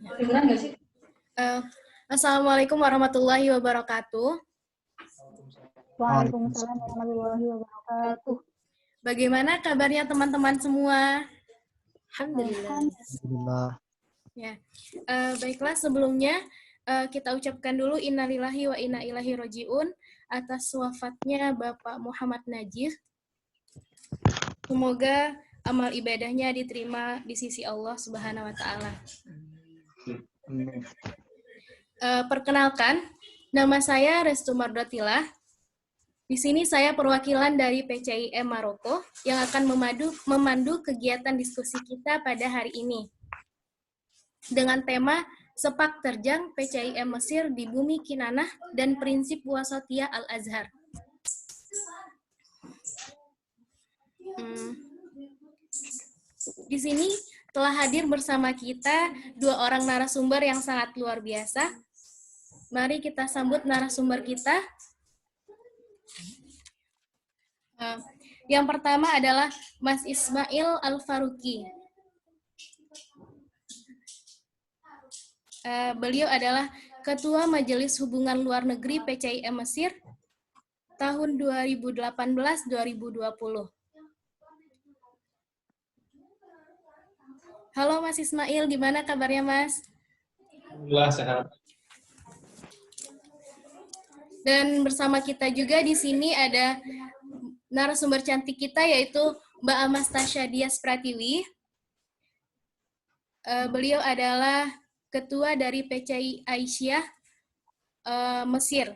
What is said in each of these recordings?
Kedengeran nggak sih? Assalamualaikum warahmatullahi wabarakatuh. Waalaikumsalam warahmatullahi wabarakatuh. Bagaimana kabarnya teman-teman semua? Alhamdulillah. Ya, baiklah sebelumnya kita ucapkan dulu innalillahi wa inna ilaihi roji'un atas wafatnya Bapak Muhammad Najih. Semoga amal ibadahnya diterima di sisi Allah Subhanahu wa Ta'ala. Perkenalkan, nama saya Restu Mardotilah. Di sini saya perwakilan dari PCIM Maroko yang akan memandu kegiatan diskusi kita pada hari ini dengan tema Sepak Terjang PCIM Mesir di Bumi Kinanah dan Prinsip Wasatiyah Al-Azhar. Di sini telah hadir bersama kita dua orang narasumber yang sangat luar biasa. Mari kita sambut narasumber kita. Yang pertama adalah Mas Ismail Al-Faruqi. Beliau adalah Ketua Majelis Hubungan Luar Negeri PCIM Mesir tahun 2018-2020. Halo Mas Ismail, gimana kabarnya Mas? Alhamdulillah sehat. Dan bersama kita juga di sini ada narasumber cantik kita yaitu Mbak Amastasya Dias Pratiwi. Beliau adalah Ketua dari PCI Aisyah Mesir.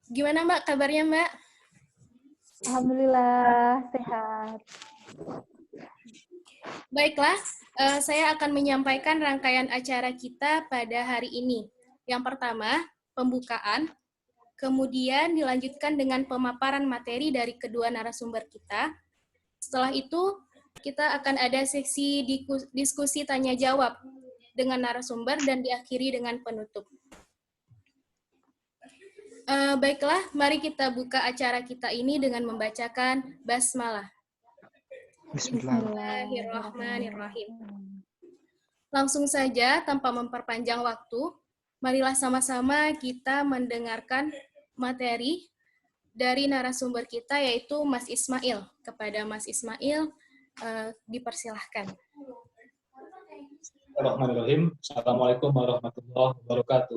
Gimana Mbak kabarnya Mbak? Alhamdulillah sehat. Baiklah, saya akan menyampaikan rangkaian acara kita pada hari ini. Yang pertama, pembukaan, kemudian dilanjutkan dengan pemaparan materi dari kedua narasumber kita. Setelah itu, kita akan ada seksi diskusi tanya-jawab dengan narasumber dan diakhiri dengan penutup. Baiklah, mari kita buka acara kita ini dengan membacakan basmalah. Bismillahirrahmanirrahim. Langsung saja, tanpa memperpanjang waktu, marilah sama-sama kita mendengarkan materi dari narasumber kita, yaitu Mas Ismail. Kepada Mas Ismail, dipersilahkan. Bismillahirrahmanirrahim. Assalamualaikum warahmatullahi wabarakatuh.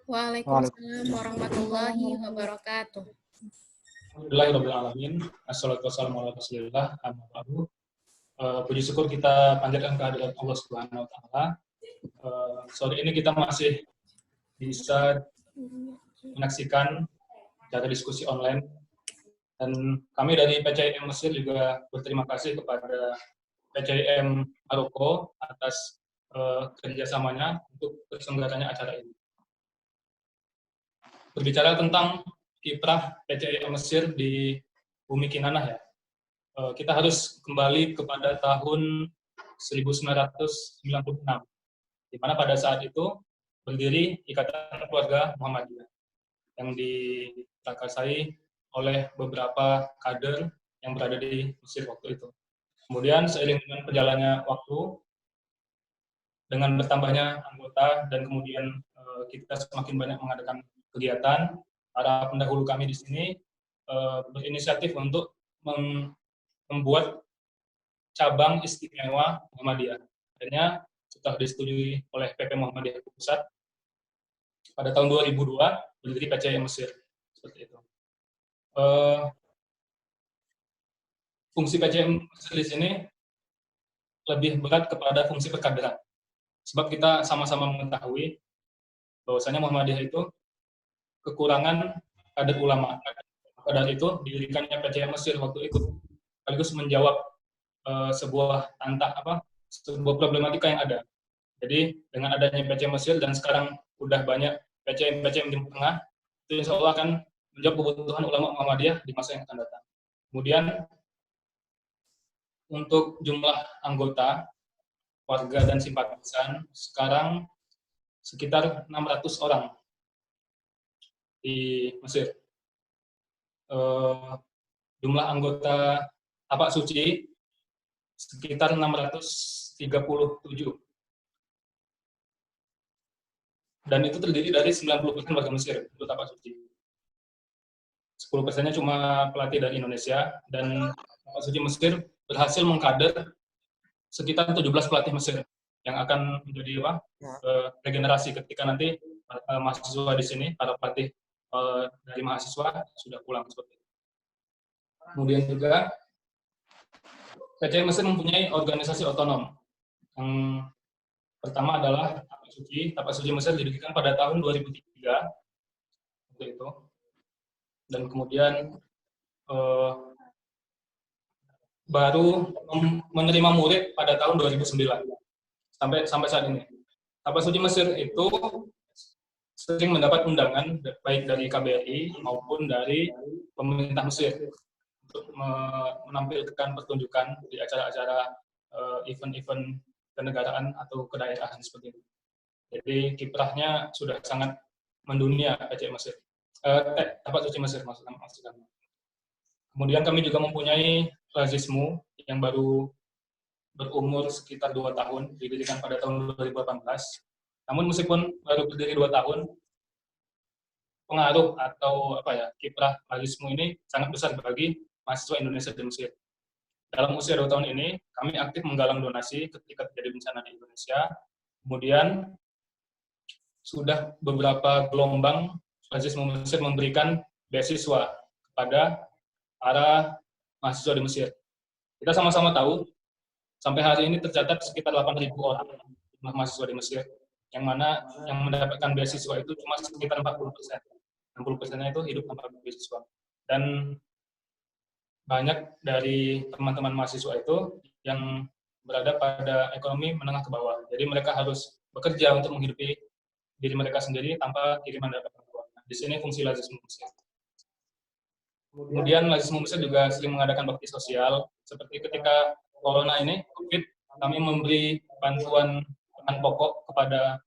Waalaikumsalam warahmatullahi wabarakatuh. Alhamdulillahirrahmanirrahim. Assalatu wassalamu ala rasulillah. Amma ba'du. Puji syukur kita panjatkan kehadirat Allah Subhanahu wa Ta'ala. Sore ini kita masih bisa menyaksikan acara diskusi online. Dan kami dari PCIM Mesir juga berterima kasih kepada PCIM Maroko atas kerjasamanya untuk terselenggaranya acara ini. Berbicara tentang kiprah PCIM Mesir di Bumi Kinanah ya, kita harus kembali kepada tahun 1996, di mana pada saat itu berdiri Ikatan Keluarga Muhammadiyah yang diprakarsai oleh beberapa kader yang berada di Mesir waktu itu. Kemudian seiring dengan berjalannya waktu, dengan bertambahnya anggota dan kemudian kita semakin banyak mengadakan kegiatan, para pendahulu kami di sini berinisiatif untuk membuat cabang istimewa Muhammadiyah. Akhirnya setelah disetujui oleh PP Muhammadiyah Pusat pada tahun 2002 berdiri PCIM Mesir seperti itu. Fungsi PCIM Mesir di sini lebih berat kepada fungsi perkaderan, sebab kita sama-sama mengetahui bahwasanya Muhammadiyah itu kekurangan kader ulama. Maka dari itu didirikannya PCIM Mesir waktu itu sekaligus menjawab sebuah problematika yang ada. Jadi dengan adanya PCIM Mesir dan sekarang udah banyak PCIM di tengah, itu insya Allah akan menjawab kebutuhan ulama Muhammadiyah di masa yang akan datang. Kemudian untuk jumlah anggota, warga dan simpatisan sekarang sekitar 600 orang di Mesir. Jumlah anggota tapak suci sekitar 637. Dan itu terdiri dari 90% warga Mesir untuk tapak suci. 10%-nya cuma pelatih dari Indonesia, dan tapak suci Mesir berhasil mengkader sekitar 17 pelatih Mesir yang akan menjadi regenerasi ketika nanti mahasiswa di sini, para pelatih dari mahasiswa sudah pulang seperti itu. Kemudian juga PCI Mesir mempunyai organisasi otonom. Yang pertama adalah tapak suci. Tapak suci Mesir didirikan pada tahun 2003 untuk itu. Dan kemudian baru menerima murid pada tahun 2009 sampai saat ini. Tapak suci Mesir itu sering mendapat undangan baik dari KBRI maupun dari pemerintah Mesir untuk menampilkan pertunjukan di acara-acara event-event kenegaraan atau kedaerahan seperti itu. Jadi kiprahnya sudah sangat mendunia PCI Mesir. Tapak suci Mesir maksudnya. Kemudian kami juga mempunyai Lazismu yang baru berumur sekitar 2 tahun, didirikan pada tahun 2018. Namun meskipun baru berdiri 2 tahun, pengaruh atau kiprah Lazismu ini sangat besar bagi mahasiswa Indonesia di Mesir. Dalam usia 2 tahun ini, kami aktif menggalang donasi ketika terjadi bencana di Indonesia. Kemudian sudah beberapa gelombang Lazismu Mesir memberikan beasiswa kepada para mahasiswa di Mesir. Kita sama-sama tahu, sampai hari ini tercatat sekitar 8.000 orang mahasiswa di Mesir, yang mana yang mendapatkan beasiswa itu cuma sekitar 40%. 60%-nya itu hidup tanpa beasiswa. Dan banyak dari teman-teman mahasiswa itu yang berada pada ekonomi menengah ke bawah. Jadi mereka harus bekerja untuk menghidupi diri mereka sendiri tanpa kiriman dari orang tua. Di sini fungsi Lazismu Mesir. Kemudian Lazismu Mesir juga sering mengadakan bakti sosial, seperti ketika Corona ini, COVID, kami memberi bantuan bahan pokok kepada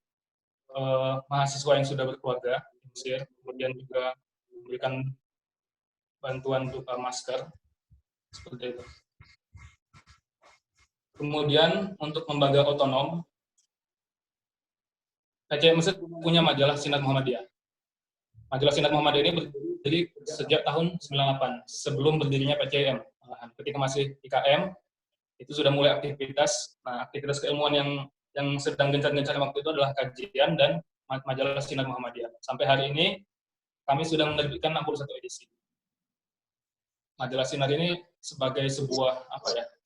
mahasiswa yang sudah berkeluarga di Mesir, kemudian juga memberikan bantuan berupa masker, seperti itu. Kemudian untuk lembaga otonom, PCI Mesir punya majalah Sinar Muhammadiyah. Majalah Sinar Muhammadiyah ini berdiri sejak tahun 98, sebelum berdirinya PCIM. Ketika masih IKM, itu sudah mulai aktivitas. Nah, aktivitas keilmuan yang sedang gencar-gencarnya waktu itu adalah kajian dan majalah Sinar Muhammadiyah. Sampai hari ini, kami sudah menerbitkan 61 edisi. Majalah Sinar ini sebagai sebuah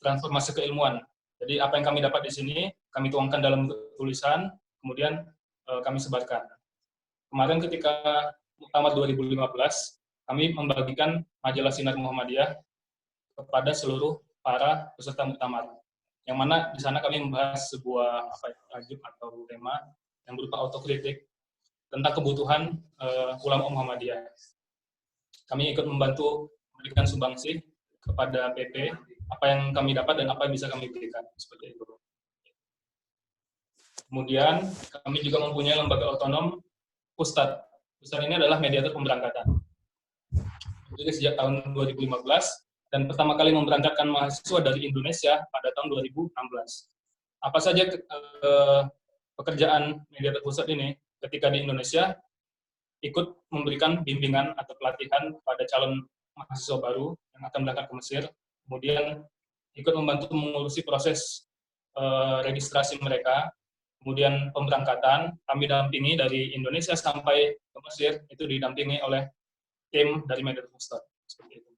transformasi keilmuan. Jadi apa yang kami dapat di sini, kami tuangkan dalam tulisan, kemudian kami sebarkan. Kemarin ketika Muktamar 2015, kami membagikan majalah Sinar Muhammadiyah kepada seluruh para peserta Muktamar. Yang mana di sana kami membahas sebuah tajuk atau tema yang berupa autokritik tentang kebutuhan ulama Muhammadiyah. Kami ikut membantu memberikan sumbangsi kepada PP, apa yang kami dapat dan apa yang bisa kami berikan, seperti itu. Kemudian kami juga mempunyai lembaga otonom Ustadz. Ustadz ini adalah mediator pemberangkatan. Jadi sejak tahun 2015 dan pertama kali memberangkatkan mahasiswa dari Indonesia pada tahun 2016. Apa saja pekerjaan mediator Ustadz ini ketika di Indonesia? Ikut memberikan bimbingan atau pelatihan kepada calon mahasiswa baru yang akan berangkat ke Mesir, kemudian ikut membantu mengurusi proses registrasi mereka, kemudian pemberangkatan, kami dampingi dari Indonesia sampai ke Mesir, itu didampingi oleh tim dari Mediator Ustadz. Seperti itu.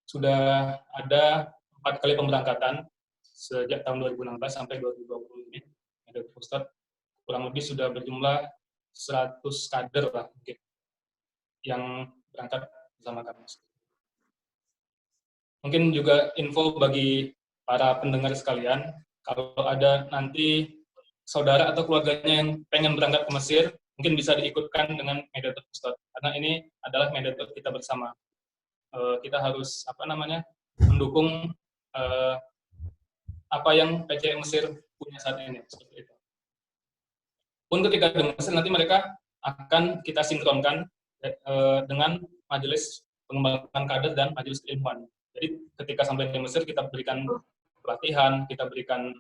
Sudah ada 4 kali pemberangkatan sejak tahun 2016 sampai 2020 ini. Mediator Ustadz kurang lebih sudah berjumlah 100 kader lah mungkin yang berangkat bersama kami. Mungkin juga info bagi para pendengar sekalian, kalau ada nanti saudara atau keluarganya yang pengen berangkat ke Mesir, mungkin bisa diikutkan dengan mediator Ustadz, karena ini adalah mediator kita bersama. Kita harus mendukung apa yang PCI Mesir punya saat ini, seperti itu. Pun ketika di Mesir nanti mereka akan kita sinkronkan dengan majelis pengembangan kader dan majelis keilmuan. Jadi ketika sampai di Mesir kita berikan pelatihan, kita berikan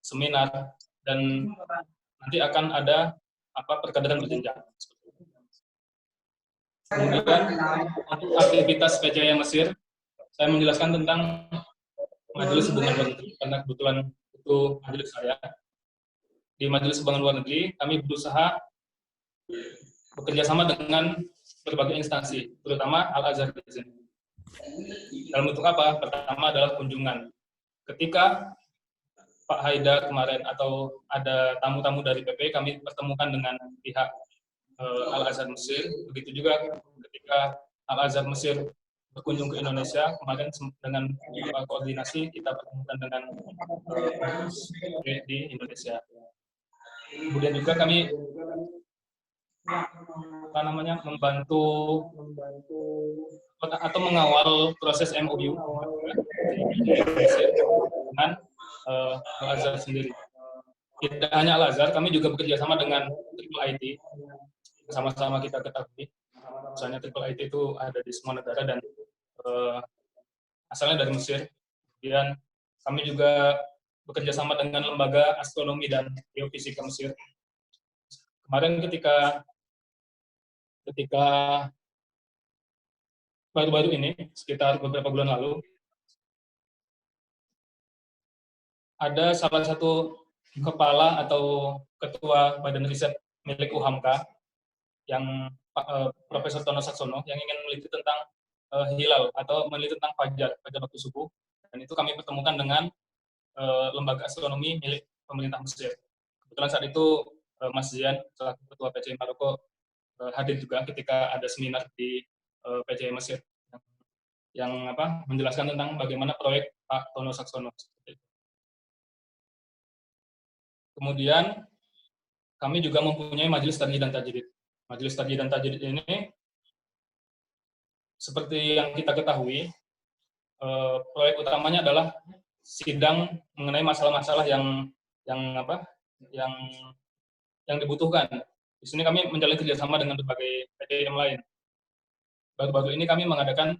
seminar, dan nanti akan ada perkaderan berjenjang. Kemudian untuk aktivitas PCI Mesir, saya menjelaskan tentang Majelis Hubungan Luar Negeri karena kebetulan itu majelis saya. Di Majelis Hubungan Luar Negeri, kami berusaha bekerja sama dengan berbagai instansi, terutama Al-Azhar di sini. Dalam bentuk apa? Pertama adalah kunjungan. Ketika Pak Haidar kemarin atau ada tamu-tamu dari PP, kami pertemukan dengan pihak Al-Azhar Mesir. Begitu juga ketika Al-Azhar Mesir berkunjung ke Indonesia, kemarin dengan koordinasi kita pertemukan dengan di Indonesia. Kemudian juga kami membantu atau mengawal proses MOU dengan Al-Azhar sendiri. Tidak hanya Al-Azhar, kami juga bekerja sama dengan Triple IT. Sama-sama kita ketahui, misalnya Triple IT itu ada di semua negara dan asalnya dari Mesir. Kemudian kami juga bekerja sama dengan Lembaga Astronomi dan Geofisika Mesir. Kemarin ketika baru-baru ini, sekitar beberapa bulan lalu, ada salah satu kepala atau ketua badan riset milik UHAMKA, yang Profesor Tono Saksono, yang ingin meneliti tentang hilal atau meneliti tentang fajar waktu subuh, dan itu kami pertemukan dengan lembaga astronomi milik pemerintah Mesir. Kebetulan saat itu Mas Zian, selaku ketua PCI Maroko, hadir juga ketika ada seminar di PCI Mesir yang menjelaskan tentang bagaimana proyek Pak Tono Saksono. Kemudian kami juga mempunyai Majelis Tarjih dan Tajdid. Majelis Tarjih dan Tajdid ini, seperti yang kita ketahui, proyek utamanya adalah sidang mengenai masalah-masalah yang dibutuhkan. Di sini kami menjalin kerjasama dengan berbagai PCI yang lain. Baru-baru ini kami mengadakan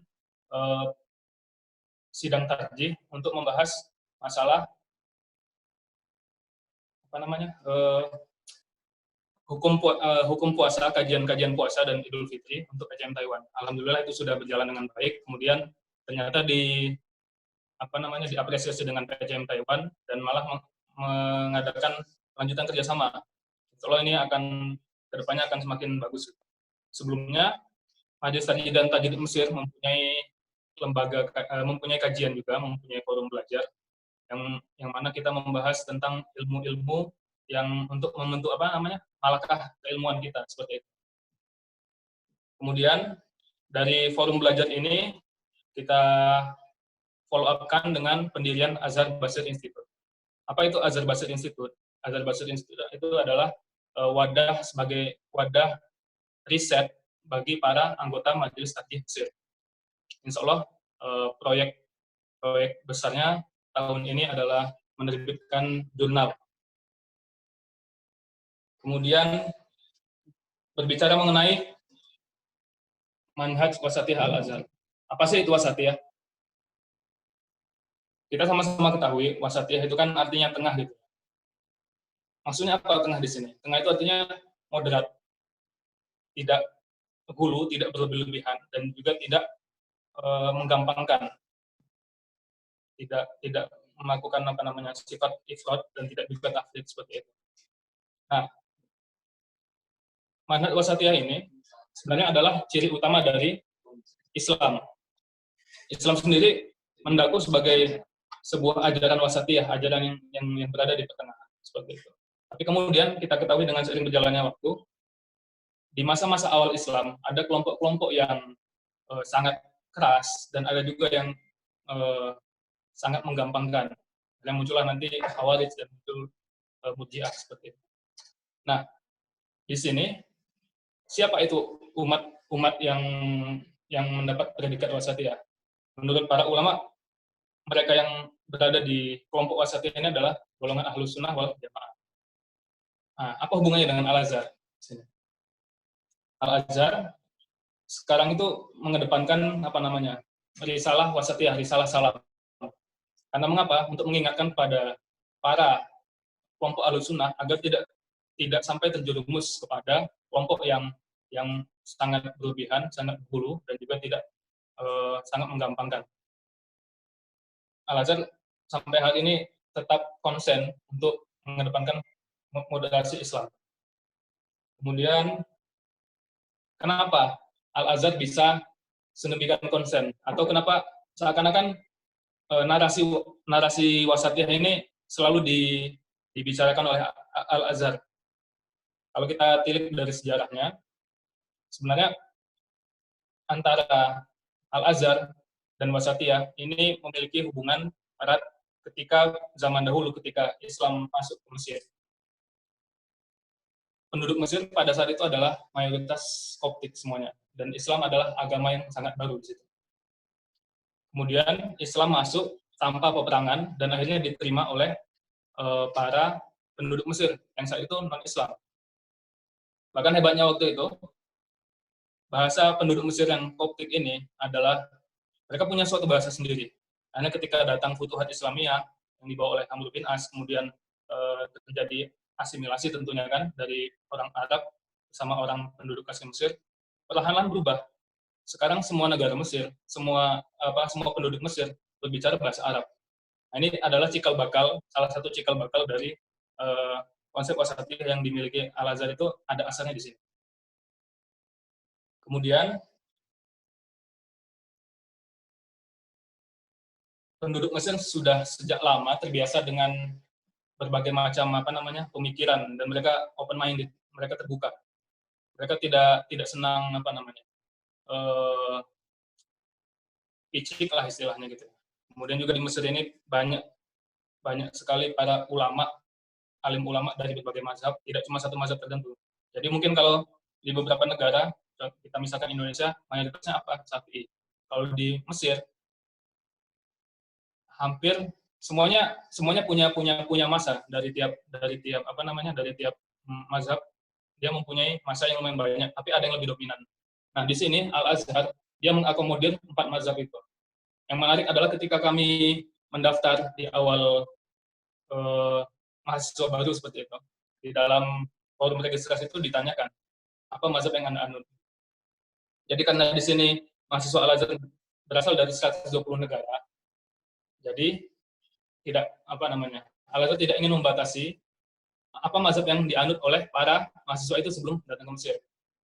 sidang tarjih untuk membahas masalah hukum puasa, kajian puasa dan Idul Fitri untuk PCM Taiwan. Alhamdulillah itu sudah berjalan dengan baik. Kemudian ternyata diapresiasi dengan PCM Taiwan dan malah mengadakan lanjutan kerjasama. Insya ini kedepannya akan semakin bagus. Sebelumnya Majelis Tarjih dan Tajdid Mesir mempunyai kajian juga, mempunyai forum belajar yang mana kita membahas tentang ilmu-ilmu yang untuk membentuk malakah keilmuan kita seperti itu. Kemudian dari forum belajar ini kita follow up-kan dengan pendirian Azhar Basir Institute. Apa itu Azhar Basir Institute? Azhar Basir Institute itu adalah sebagai wadah riset bagi para anggota Majelis Tarjih Mesir. Insya Allah proyek besarnya tahun ini adalah menerbitkan jurnal. Kemudian berbicara mengenai manhaj wasatiyah Al-Azhar. Apa sih itu wasatiyah? Kita sama-sama ketahui wasatiyah itu kan artinya tengah gitu. Maksudnya apa tengah di sini? Tengah itu artinya moderat, tidak hulu, tidak berlebihan, dan juga tidak menggampangkan, tidak melakukan sifat ifrat dan tidak juga tafrid seperti itu. Nah, manhaj wasatiyah ini sebenarnya adalah ciri utama dari Islam. Islam sendiri mendaku sebagai sebuah ajaran wasatiyah, ajaran yang berada di pertengahan seperti itu. Tapi kemudian kita ketahui dengan seiring berjalannya waktu, di masa-masa awal Islam ada kelompok-kelompok yang sangat keras dan ada juga yang sangat menggampangkan. Yang muncullah nanti Khawarij dan muncul Murji'ah seperti itu. Nah, di sini siapa itu umat yang mendapat predikat wasatiyah? Menurut para ulama, mereka yang berada di kelompok wasatiyah ini adalah golongan Ahlus Sunnah wal Jamaah. Nah, apa hubungannya dengan Al-Azhar? Al-Azhar sekarang itu mengedepankan risalah wasatiyah, risalah salam. Karena mengapa? Untuk mengingatkan pada para kelompok Ahlus Sunnah agar tidak tidak sampai terjerumus kepada kelompok yang sangat berlebihan, sangat hulu, dan juga tidak sangat menggampangkan. Al-Azhar sampai hari ini tetap konsen untuk mengedepankan moderasi Islam. Kemudian, kenapa Al-Azhar bisa sedemikian konsen? Atau kenapa seakan-akan narasi wasatiyah ini selalu dibicarakan oleh Al-Azhar? Kalau kita tilik dari sejarahnya, sebenarnya antara Al-Azhar dan wasatiyah ini memiliki hubungan erat ketika zaman dahulu, ketika Islam masuk ke Mesir. Penduduk Mesir pada saat itu adalah mayoritas Koptik semuanya, dan Islam adalah agama yang sangat baru di situ. Kemudian Islam masuk tanpa peperangan dan akhirnya diterima oleh para penduduk Mesir yang saat itu non-Islam. Bahkan hebatnya waktu itu, bahasa penduduk Mesir yang Koptik ini adalah mereka punya suatu bahasa sendiri. Karena ketika datang Futuhat Islamiyah yang dibawa oleh Amr bin As, kemudian terjadi asimilasi tentunya kan dari orang Arab sama orang penduduk asli Mesir, perlahan-lahan berubah. Sekarang semua negara Mesir, semua penduduk Mesir berbicara bahasa Arab. Nah, ini adalah salah satu cikal bakal dari konsep wasatiyah yang dimiliki Al-Azhar itu ada asalnya di sini. Kemudian penduduk Mesir sudah sejak lama terbiasa dengan berbagai macam pemikiran, dan mereka open minded, mereka terbuka. Mereka tidak senang picik lah istilahnya gitu. Kemudian juga di Mesir ini banyak sekali para alim ulama dari berbagai mazhab, tidak cuma satu mazhab tertentu. Jadi mungkin kalau di beberapa negara, kita misalkan Indonesia, mayoritasnya apa? Syafi'i. Kalau di Mesir, hampir semuanya punya masa dari tiap mazhab. Dia mempunyai masa yang lumayan banyak, tapi ada yang lebih dominan. Nah, di sini Al-Azhar dia mengakomodir 4 mazhab itu. Yang menarik adalah ketika kami mendaftar di awal mahasiswa baru seperti itu, di dalam forum registrasi itu ditanyakan apa mazhab yang Anda anut. Jadi karena di sini mahasiswa Al-Azhar berasal dari 120 negara, jadi Al-Azhar tidak ingin membatasi apa mazhab yang dianut oleh para mahasiswa itu sebelum datang ke Mesir.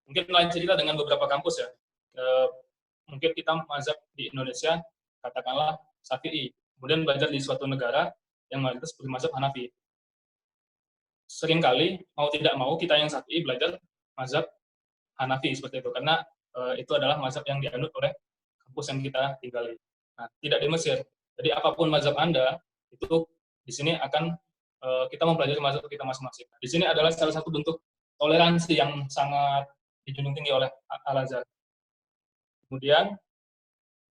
Mungkin lain cerita dengan beberapa kampus ya. Mungkin kita mazhab di Indonesia katakanlah Syafi'i, kemudian belajar di suatu negara yang mayoritas bermazhab Hanafi. Seringkali mau tidak mau kita yang Syafi'i belajar mazhab Hanafi seperti itu, karena itu adalah mazhab yang dianut oleh kampus yang kita tinggali. Nah, tidak di Mesir. Jadi apapun mazhab Anda, itu di sini akan kita mempelajari mazhab kita masing-masing. Di sini adalah salah satu bentuk toleransi yang sangat dijunjung tinggi oleh Al-Azhar. Kemudian,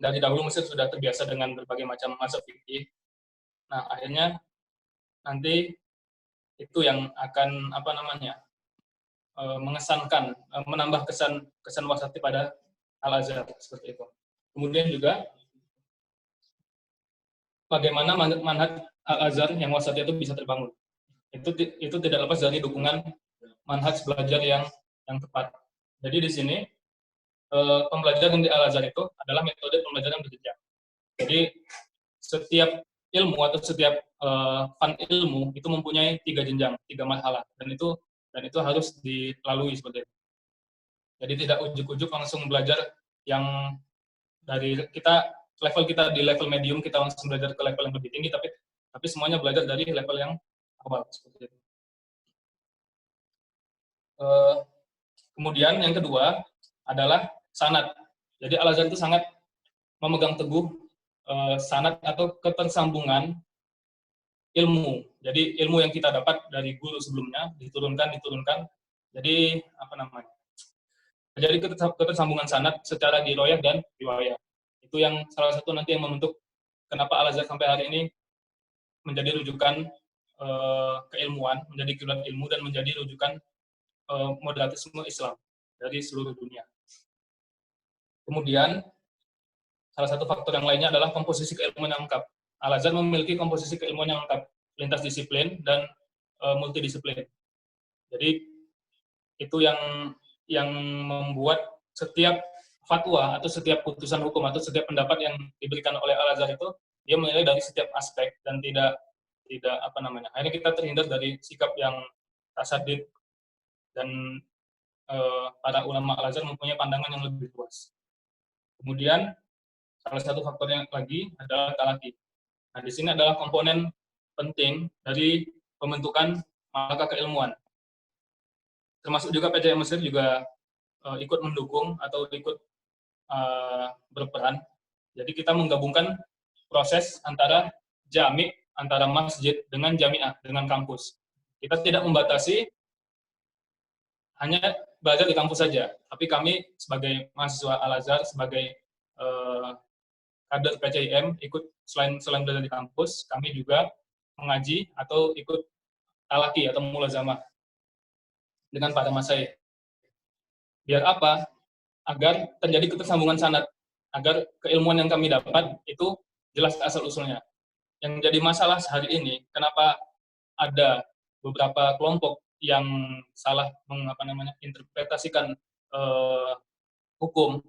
dari dahulu Mesir sudah terbiasa dengan berbagai macam mazhab fikih. Nah, akhirnya nanti itu yang akan mengesankan, menambah kesan wasati pada Al-Azhar seperti itu. Kemudian juga bagaimana manhaj Al-Azhar yang wasati itu bisa terbangun. Itu tidak lepas dari dukungan manhaj belajar yang tepat. Jadi di sini pembelajaran di Al-Azhar itu adalah metode pembelajaran berjenjang. Jadi setiap ilmu atau setiap fan ilmu itu mempunyai 3 jenjang, 3 marhalah, dan itu harus dilalui seperti itu. Jadi tidak ujuk-ujuk langsung belajar yang dari level kita di level medium, kita langsung belajar ke level yang lebih tinggi, tapi semuanya belajar dari level yang awal seperti itu. Kemudian yang kedua adalah sanad. Jadi Al-Azhar itu sangat memegang teguh sanad atau ketersambungan ilmu. Jadi ilmu yang kita dapat dari guru sebelumnya diturunkan. Jadi Jadi ketersambungan sanad secara diroyah dan riwayah. Itu yang salah satu nanti yang membentuk kenapa Al-Azhar sampai hari ini menjadi rujukan keilmuan, menjadi kiblat ilmu, dan menjadi rujukan moderatisme Islam dari seluruh dunia. Kemudian, salah satu faktor yang lainnya adalah komposisi keilmuan yang lengkap. Al-Azhar memiliki komposisi keilmuan yang lengkap, lintas disiplin dan multidisiplin. Jadi itu yang membuat setiap fatwa atau setiap putusan hukum atau setiap pendapat yang diberikan oleh Al-Azhar itu dia menilai dari setiap aspek dan tidak apa namanya. Akhirnya kita terhindar dari sikap yang tasadid dan para ulama Al-Azhar mempunyai pandangan yang lebih luas. Kemudian salah satu faktornya lagi adalah talaki. Nah, di sini adalah komponen penting dari pembentukan malaka keilmuan. Termasuk juga PCI Mesir juga ikut mendukung atau ikut berperan. Jadi kita menggabungkan proses antara jami, antara masjid dengan jamiah, dengan kampus. Kita tidak membatasi hanya belajar di kampus saja, tapi kami sebagai mahasiswa Al-Azhar, sebagai kader PCIM, ikut selain belajar di kampus, kami juga mengaji atau ikut talaki atau mulazamah dengan para masyayikh. Biar apa? Agar terjadi ketersambungan sanad, agar keilmuan yang kami dapat itu jelas asal-usulnya. Yang jadi masalah hari ini, kenapa ada beberapa kelompok yang salah interpretasikan hukum,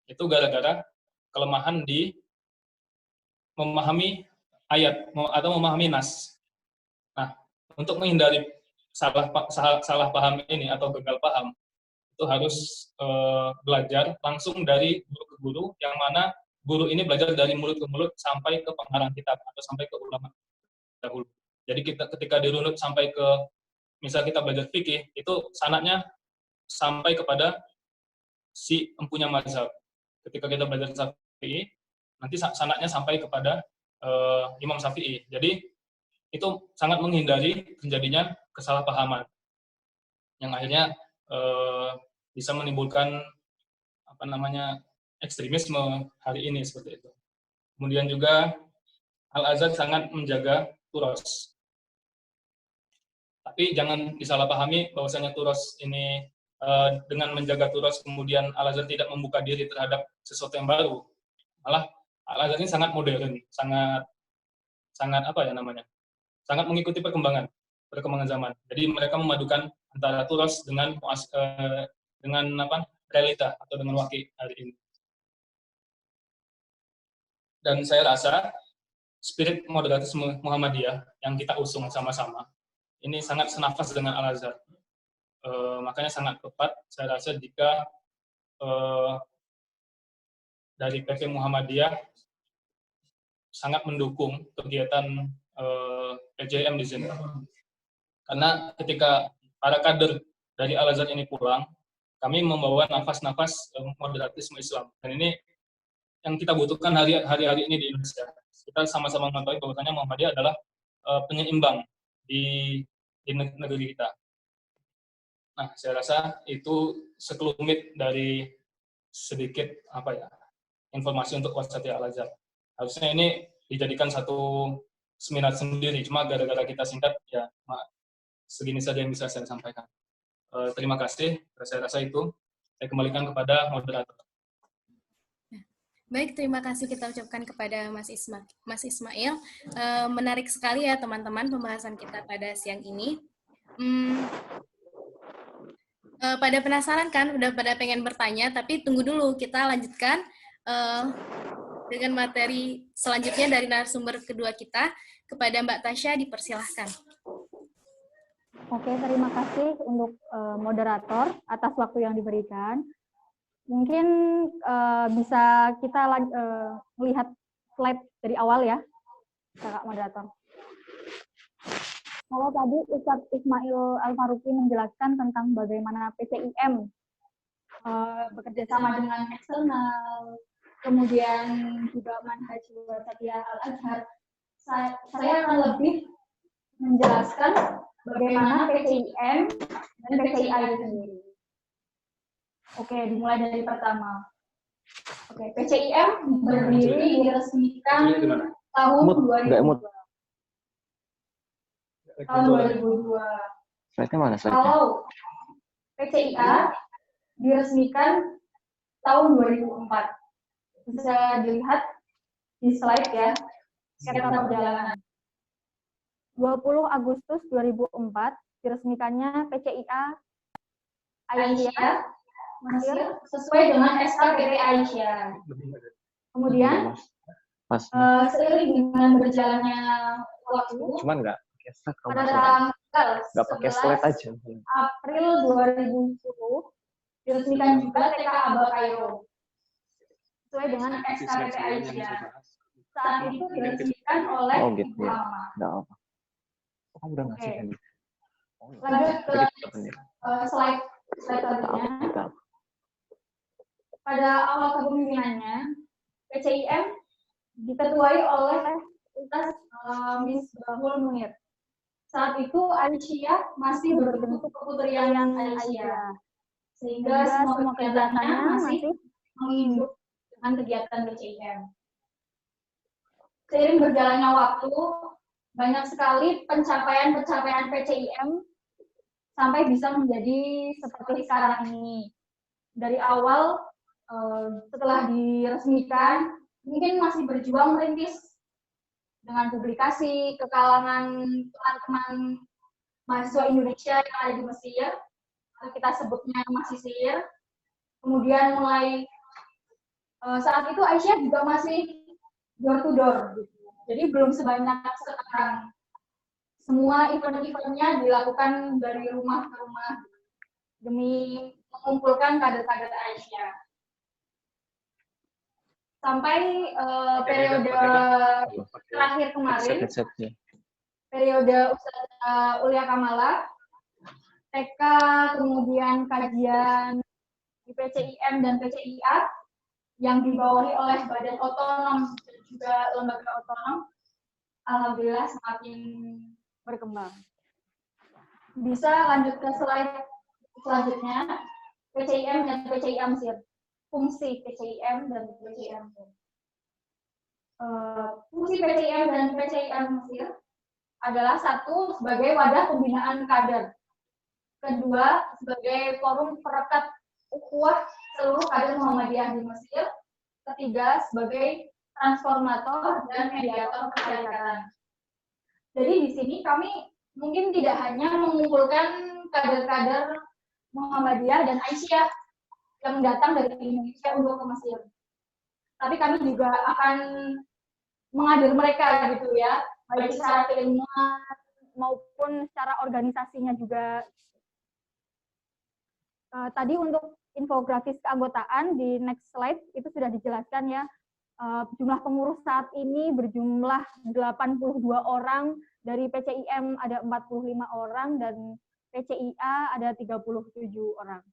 itu gara-gara kelemahan di memahami ayat atau memahami nas. Nah, untuk menghindari salah paham ini atau gagal paham, itu harus belajar langsung dari guru ke guru, yang mana guru ini belajar dari mulut ke mulut sampai ke pengarang kitab atau sampai ke ulama dahulu. Jadi ketika dirunut sampai ke, misal kita belajar fikih, itu sanadnya sampai kepada si empunya mazhab. Ketika kita belajar Syafi'i, nanti sanadnya sampai kepada Imam Syafi'i. Jadi itu sangat menghindari terjadinya kesalahpahaman yang akhirnya bisa menimbulkan ekstremisme hari ini seperti itu. Kemudian juga Al-Azhar sangat menjaga turos. Tapi jangan disalahpahami bahwasanya turos ini dengan menjaga turos kemudian Al-Azhar tidak membuka diri terhadap sesuatu yang baru. Malah Al-Azhar ini sangat modern, sangat sangat mengikuti perkembangan zaman. Jadi mereka memadukan antara turos dengan realita atau dengan waqi hari ini. Dan saya rasa spirit moderatisme Muhammadiyah yang kita usung sama-sama ini sangat senafas dengan Al-Azhar. Makanya sangat tepat saya rasa jika dari PP Muhammadiyah sangat mendukung kegiatan PJM di sini. Karena ketika para kader dari Al-Azhar ini pulang, kami membawa nafas-nafas moderatisme Islam. Dan ini yang kita butuhkan hari-hari ini di Indonesia. Kita sama-sama mengetahui bahwasanya Muhammadiyah adalah penyeimbang di negeri kita. Nah, saya rasa itu sekelumit dari sedikit informasi untuk Wasatiyah Al-Azhar. Harusnya ini dijadikan satu seminar sendiri, cuma gara-gara kita singkat, ya segini saja yang bisa saya sampaikan. Terima kasih, saya rasa itu. Saya kembalikan kepada moderator. Baik, terima kasih kita ucapkan kepada Mas Ismail. Menarik sekali ya teman-teman pembahasan kita pada siang ini. Pada penasaran kan, udah pada pengen bertanya, tapi tunggu dulu, kita lanjutkan dengan materi selanjutnya dari narasumber kedua kita. Kepada Mbak Tasya, dipersilahkan. Oke, terima kasih untuk moderator atas waktu yang diberikan. Mungkin bisa kita melihat slide dari awal ya, Kakak moderator. Kalau tadi Ustadz Ismail Al-Faruqi menjelaskan tentang bagaimana PCIM bekerja sama dengan eksternal, kemudian juga manhaj Wasatiyah Al-Azhar, saya akan lebih menjelaskan bagaimana PCIM dan PCIA itu sendiri. Oke, dimulai dari pertama. Oke, PCIM berdiri diresmikan tahun 2002. Tahun 2002. Kalau PCIA diresmikan tahun 2004. Bisa dilihat di slide ya, skema perjalanan. 20 Agustus 2004, diresmikannya PCIA Aisyah Mesir sesuai dengan SK PP Aisyah. Kemudian seiring dengan berjalannya waktu, cuman nggak pada tanggal nggak pakai slide aja. April 2010 diresmikan juga TK Aba Kairo sesuai dengan SK PP Aisyah. Saat itu diresmikan oleh Ibu Ama. Oh, udah ngasih ini. Lanjut ke slide selanjutnya. Pada awal kepemimpinannya, PCIM diketuai oleh Ustaz Miss Bahul Munir. Saat itu Aisyah masih berbentuk keputrian Aisyah, sehingga semua kegiatannya masih menginduk dengan kegiatan PCIM. Seiring berjalannya waktu, banyak sekali pencapaian-pencapaian PCIM sampai bisa menjadi seperti sekarang ini. Dari awal, setelah diresmikan, mungkin masih berjuang merintis dengan publikasi ke kalangan teman-teman mahasiswa Indonesia yang ada di Mesir, kita sebutnya Masisir. Kemudian mulai saat itu Aisyah juga masih door to door, jadi belum sebanyak sekarang. Semua event-eventnya dilakukan dari rumah ke rumah demi mengumpulkan kader-kader Aisyah. Sampai periode terakhir kemarin, periode Ustaz Ulia Kamala, TK, kemudian kajian di PCIM dan PCIA yang dibawahi oleh badan otonom dan juga lembaga otonom, alhamdulillah semakin berkembang. Bisa lanjut ke slide selanjutnya, PCIM dan PCIA Mesir. Fungsi PCIM dan PCIA Mesir. Fungsi PCIM dan PCIA Mesir adalah satu, sebagai wadah pembinaan kader. Kedua, sebagai forum perekat ukhuwah seluruh kader Muhammadiyah di Mesir. Ketiga, sebagai transformator dan mediator kesyariatan. Jadi di sini kami mungkin tidak hanya mengumpulkan kader-kader Muhammadiyah dan Aisyah yang datang dari Indonesia untuk ke Mesir, tapi kami juga akan mengajar mereka gitu ya, baik secara keilmuan maupun secara organisasinya juga. Tadi untuk infografis keanggotaan di next slide itu sudah dijelaskan ya. Jumlah pengurus saat ini berjumlah 82 orang, dari PCIM ada 45 orang, dan PCIA ada 37 orang.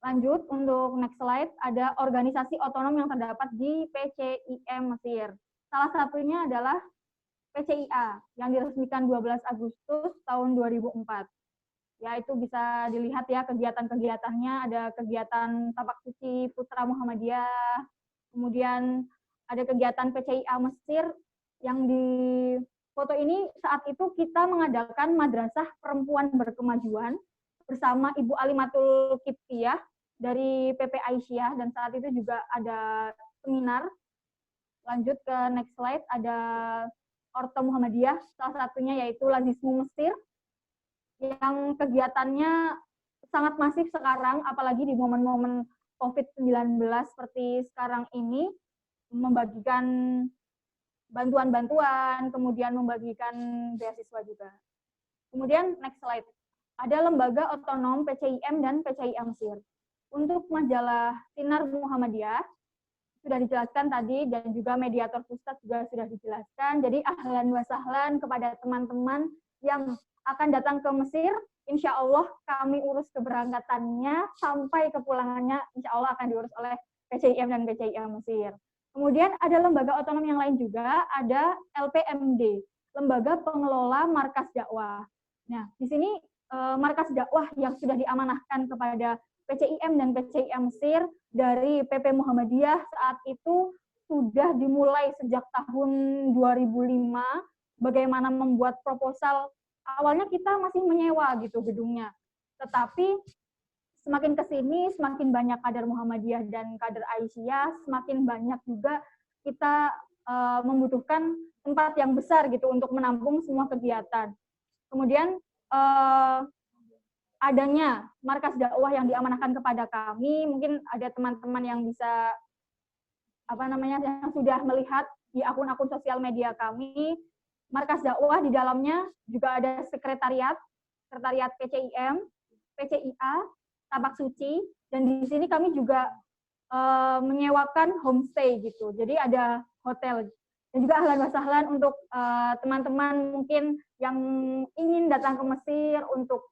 Lanjut, untuk next slide, ada organisasi otonom yang terdapat di PCIM Mesir. Salah satunya adalah PCIA, yang diresmikan 12 Agustus tahun 2004. Ya, itu bisa dilihat ya kegiatan-kegiatannya, ada kegiatan Tapak Suci Putra Muhammadiyah, kemudian ada kegiatan PCIA Mesir yang di foto ini saat itu kita mengadakan Madrasah Perempuan Berkemajuan bersama Ibu Alimatul Kiptiyah dari PP Aisyah, dan saat itu juga ada seminar. Lanjut ke next slide, ada Orto Muhammadiyah, salah satunya yaitu Lazismu Mesir, yang kegiatannya sangat masif sekarang, apalagi di momen-momen COVID-19 seperti sekarang ini, membagikan bantuan-bantuan, kemudian membagikan beasiswa juga. Kemudian next slide, ada lembaga otonom PCIM dan PCIA Mesir. Untuk majalah Sinar Muhammadiyah sudah dijelaskan tadi, dan juga mediator pusat juga sudah dijelaskan. Jadi ahlan wa sahlan kepada teman-teman yang akan datang ke Mesir, insya Allah kami urus keberangkatannya sampai kepulangannya, insya Allah akan diurus oleh PCIM dan PCIA Mesir. Kemudian ada lembaga otonom yang lain juga, ada LPMD, Lembaga Pengelola Markas Dakwah. Nah, di sini markas dakwah yang sudah diamanahkan kepada PCIM dan PCIA Mesir dari PP Muhammadiyah saat itu sudah dimulai sejak tahun 2005, bagaimana membuat proposal. Awalnya kita masih menyewa gitu gedungnya, tetapi semakin ke sini semakin banyak kader Muhammadiyah dan kader Aisyah, semakin banyak juga kita membutuhkan tempat yang besar gitu untuk menampung semua kegiatan. Kemudian adanya markas dakwah yang diamanahkan kepada kami. Mungkin ada teman-teman yang bisa yang sudah melihat di akun-akun sosial media kami. Markas dakwah di dalamnya juga ada sekretariat PCIM, PCIA, Tapak Suci, dan di sini kami juga menyewakan homestay gitu. Jadi ada hotel dan juga ahlan wa sahlan untuk teman-teman mungkin yang ingin datang ke Mesir untuk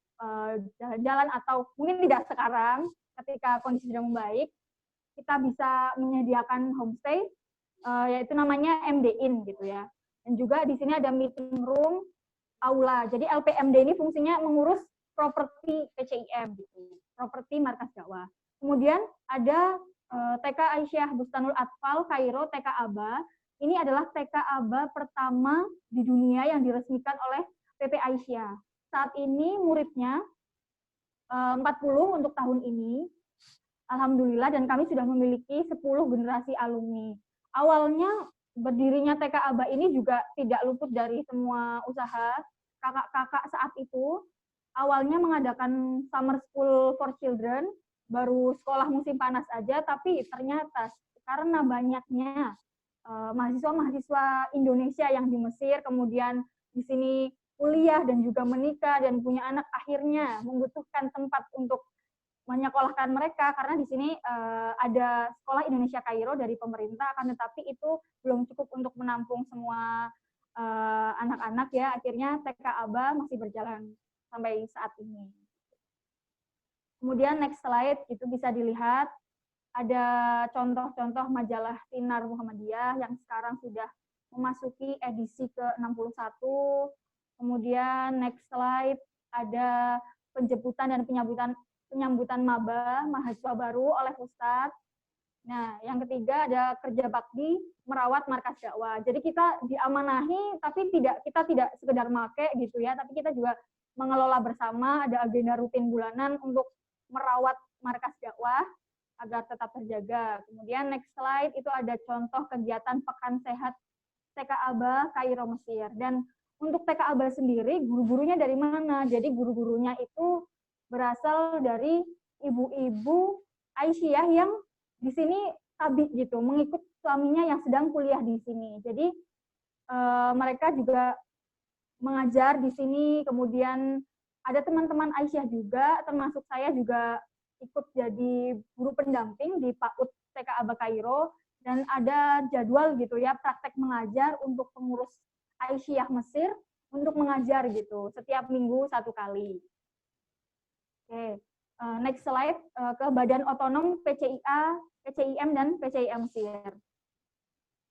jalan-jalan atau mungkin tidak sekarang ketika kondisi sudah membaik, kita bisa menyediakan homestay yaitu namanya MD-IN gitu ya. Dan juga di sini ada meeting room, aula. Jadi LPMD ini fungsinya mengurus properti PCIM gitu, properti markas dakwah. Kemudian ada TK Aisyah Bustanul Atfal Kairo, TK Aba. Ini adalah TK Aba pertama di dunia yang diresmikan oleh PP Aisyah. Saat ini muridnya 40 untuk tahun ini. Alhamdulillah, dan kami sudah memiliki 10 generasi alumni. Awalnya berdirinya TK Aba ini juga tidak luput dari semua usaha. Kakak-kakak saat itu awalnya mengadakan summer school for children, baru sekolah musim panas aja, tapi ternyata karena banyaknya mahasiswa-mahasiswa Indonesia yang di Mesir, kemudian di sini kuliah dan juga menikah dan punya anak, akhirnya membutuhkan tempat untuk menyekolahkan mereka, karena di sini ada sekolah Indonesia Kairo dari pemerintah, akan tetapi itu belum cukup untuk menampung semua anak-anak ya. Akhirnya TK Aba masih berjalan sampai saat ini. Kemudian next slide itu bisa dilihat ada contoh-contoh majalah Sinar Muhammadiyah yang sekarang sudah memasuki edisi ke-61. Kemudian next slide ada penjemputan dan penyambutan maba, mahasiswa baru oleh Ustadz. Nah, yang ketiga ada kerja bakti merawat markas dakwah. Jadi kita diamanahi, tapi kita tidak sekedar make gitu ya, tapi kita juga mengelola bersama, ada agenda rutin bulanan untuk merawat markas dakwah agar tetap terjaga. Kemudian next slide itu ada contoh kegiatan Pekan Sehat TK Aba Kairo Mesir. Dan untuk TK Aba sendiri, guru-gurunya dari mana? Jadi guru-gurunya itu berasal dari ibu-ibu Aisyah yang di sini tabi gitu, mengikut suaminya yang sedang kuliah di sini. Jadi mereka juga mengajar di sini. Kemudian ada teman-teman Aisyah juga, termasuk saya juga ikut jadi guru pendamping di PAUD TK Aba Kairo, dan ada jadwal gitu ya praktek mengajar untuk pengurus Aisyah Mesir untuk mengajar gitu setiap minggu 1 kali. Oke, next slide ke Badan Otonom PCIA, PCIM dan PCIM Mesir.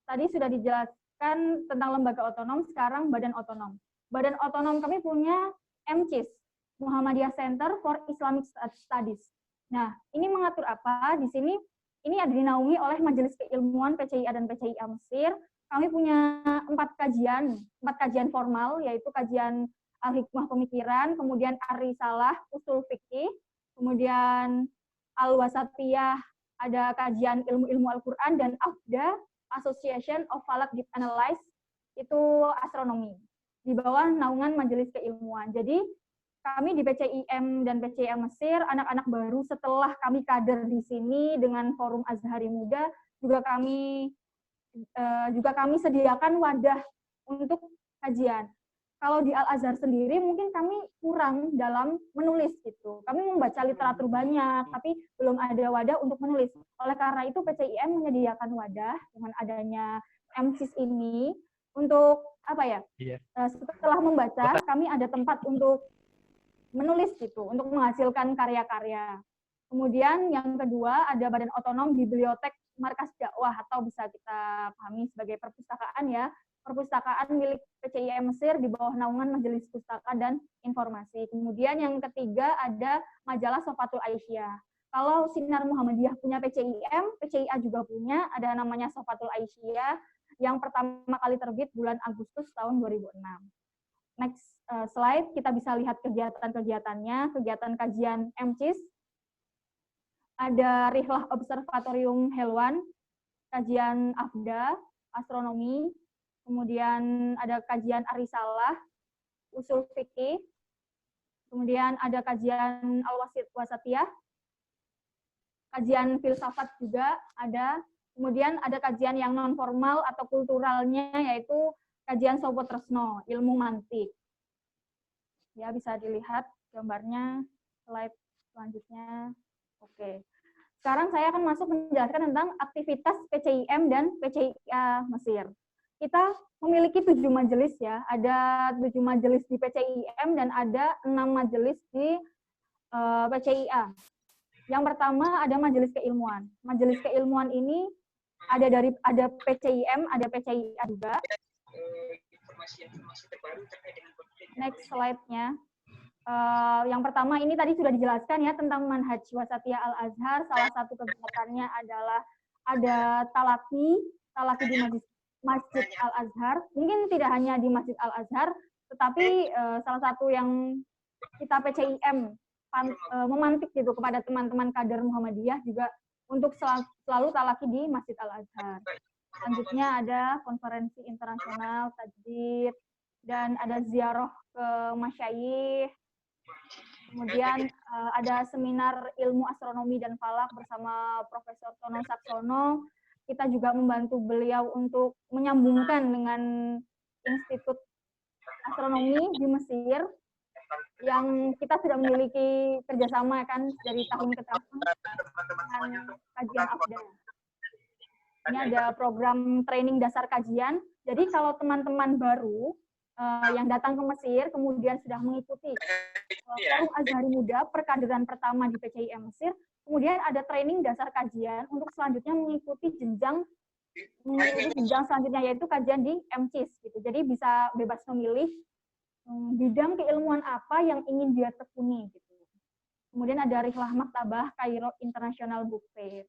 Tadi sudah dijelaskan tentang lembaga otonom, sekarang Badan Otonom. Badan Otonom kami punya MCIS, Muhammadiyah Center for Islamic Studies. Nah, ini mengatur apa? Di sini ini ada dinaungi oleh Majelis Keilmuan PCIA dan PCIA Mesir. Kami punya 4 kajian formal, yaitu kajian Al-Hikmah Pemikiran, kemudian Ar-Risalah, Usul Fikih, kemudian Al-Wasatiyah, ada kajian ilmu-ilmu Al-Quran, dan AFDA, Association of Falak Deep Analyze, itu astronomi, di bawah naungan Majelis Keilmuan. Jadi, kami di PCIM dan PCIM Mesir, anak-anak baru setelah kami kader di sini dengan Forum Azhari Muda, juga kami sediakan wadah untuk kajian. Kalau di Al-Azhar sendiri mungkin kami kurang dalam menulis gitu. Kami membaca literatur banyak, tapi belum ada wadah untuk menulis. Oleh karena itu PCIM menyediakan wadah dengan adanya MCIS ini untuk apa ya? Setelah membaca, kami ada tempat untuk menulis gitu, untuk menghasilkan karya-karya. Kemudian yang kedua ada Badan Otonom Bibliotek Markas Dakwah, atau bisa kita pahami sebagai perpustakaan ya, perpustakaan milik PCIM Mesir di bawah naungan Majelis Pustaka dan Informasi. Kemudian yang ketiga ada majalah Sofatul Aisyah. Kalau Sinar Muhammadiyah punya PCIM, PCIA juga punya, ada namanya Sofatul Aisyah, yang pertama kali terbit bulan Agustus tahun 2006. Next slide, kita bisa lihat kegiatan-kegiatannya, kegiatan kajian MCIS, ada Rihlah Observatorium Helwan, kajian AFDA, astronomi, kemudian ada kajian Ar-Risalah, Usul Fikih, kemudian ada kajian Al-Wasatiyah, kajian filsafat juga ada, kemudian ada kajian yang non formal atau kulturalnya, yaitu kajian Sopotresno, ilmu mantik. Ya, bisa dilihat gambarnya, slide selanjutnya. Oke. Sekarang saya akan masuk menjelaskan tentang aktivitas PCIM dan PCIA Mesir. Kita memiliki 7 majelis ya, ada 7 majelis di PCIM dan ada 6 majelis di PCIA. Yang pertama ada majelis keilmuan. Majelis keilmuan ini ada PCIM, ada PCIA juga. Next slide-nya. Yang pertama ini tadi sudah dijelaskan ya tentang manhaj Wasatiyah Al-Azhar. Salah satu kegiatannya adalah ada talaki di Masjid Al-Azhar. Mungkin tidak hanya di Masjid Al-Azhar, tetapi salah satu yang kita PCIM memantik gitu kepada teman-teman kader Muhammadiyah juga untuk selalu talaki di Masjid Al-Azhar. Selanjutnya ada konferensi internasional, tajdid, dan ada ziarah ke masyayikh. Kemudian ada seminar ilmu astronomi dan falak bersama Profesor Tono Saksono. Kita juga membantu beliau untuk menyambungkan dengan Institut Astronomi di Mesir, yang kita sudah memiliki kerjasama kan dari tahun ke tahun dengan kajian AFDA. Ini ada program training dasar kajian. Jadi kalau teman-teman baru yang datang ke Mesir kemudian sudah mengikuti Forum Azhari Muda perkaderan pertama di PCIM Mesir, kemudian ada training dasar kajian untuk selanjutnya mengikuti jenjang selanjutnya, yaitu kajian di MCIS gitu. Jadi bisa bebas memilih bidang keilmuan apa yang ingin dia tekuni gitu. Kemudian ada Rihlah Maktabah Kairo International Book Fair,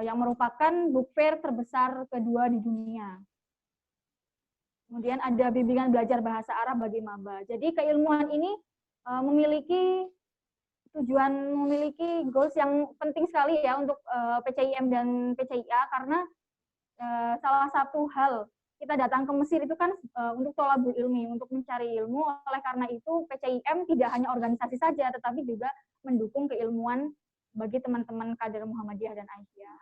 yang merupakan book fair terbesar kedua di dunia. Kemudian ada bimbingan belajar bahasa Arab bagi maba. Jadi keilmuan ini memiliki goals yang penting sekali ya untuk PCIM dan PCIA, karena salah satu hal kita datang ke Mesir itu kan untuk tholabul ilmi, untuk mencari ilmu. Oleh karena itu PCIM tidak hanya organisasi saja, tetapi juga mendukung keilmuan bagi teman-teman kader Muhammadiyah dan Aisyah.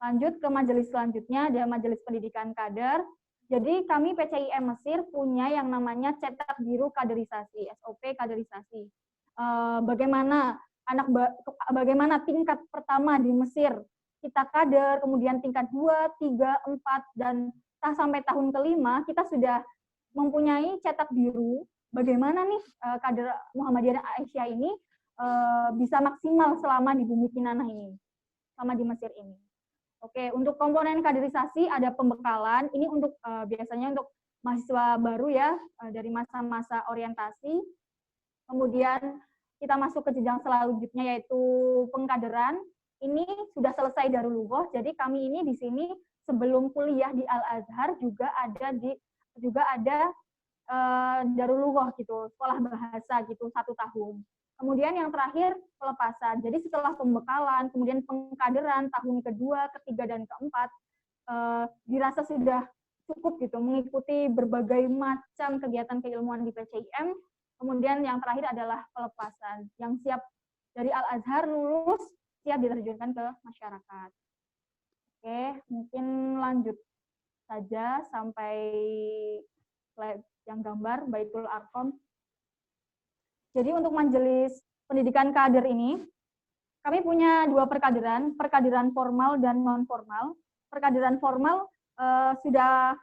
Lanjut ke majelis selanjutnya, ada majelis pendidikan kader. Jadi kami PCIM Mesir punya yang namanya cetak biru kaderisasi, SOP kaderisasi. Bagaimana tingkat pertama di Mesir kita kader, kemudian tingkat 2, 3, 4, dan sampai tahun kelima kita sudah mempunyai cetak biru bagaimana nih kader Muhammadiyah dan Aisyah ini bisa maksimal selama di bumi Kinanah ini, selama di Mesir ini. Oke, untuk komponen kaderisasi ada pembekalan, ini untuk biasanya untuk mahasiswa baru ya, dari masa-masa orientasi. Kemudian kita masuk ke jenjang selanjutnya yaitu pengkaderan. Ini sudah selesai Darul Lughoh, jadi kami ini di sini sebelum kuliah di Al-Azhar juga ada Darul Lughoh gitu, sekolah bahasa gitu 1 tahun. Kemudian yang terakhir pelepasan. Jadi setelah pembekalan, kemudian pengkaderan tahun kedua, ketiga, dan keempat, dirasa sudah cukup gitu mengikuti berbagai macam kegiatan keilmuan di PCIM. Kemudian yang terakhir adalah pelepasan, yang siap dari Al-Azhar lulus, siap diterjunkan ke masyarakat. Oke, mungkin lanjut saja sampai slide yang gambar Baitul Arqam. Jadi untuk majelis pendidikan kader ini, kami punya 2 perkaderan, perkaderan formal dan non formal. Perkaderan formal sudah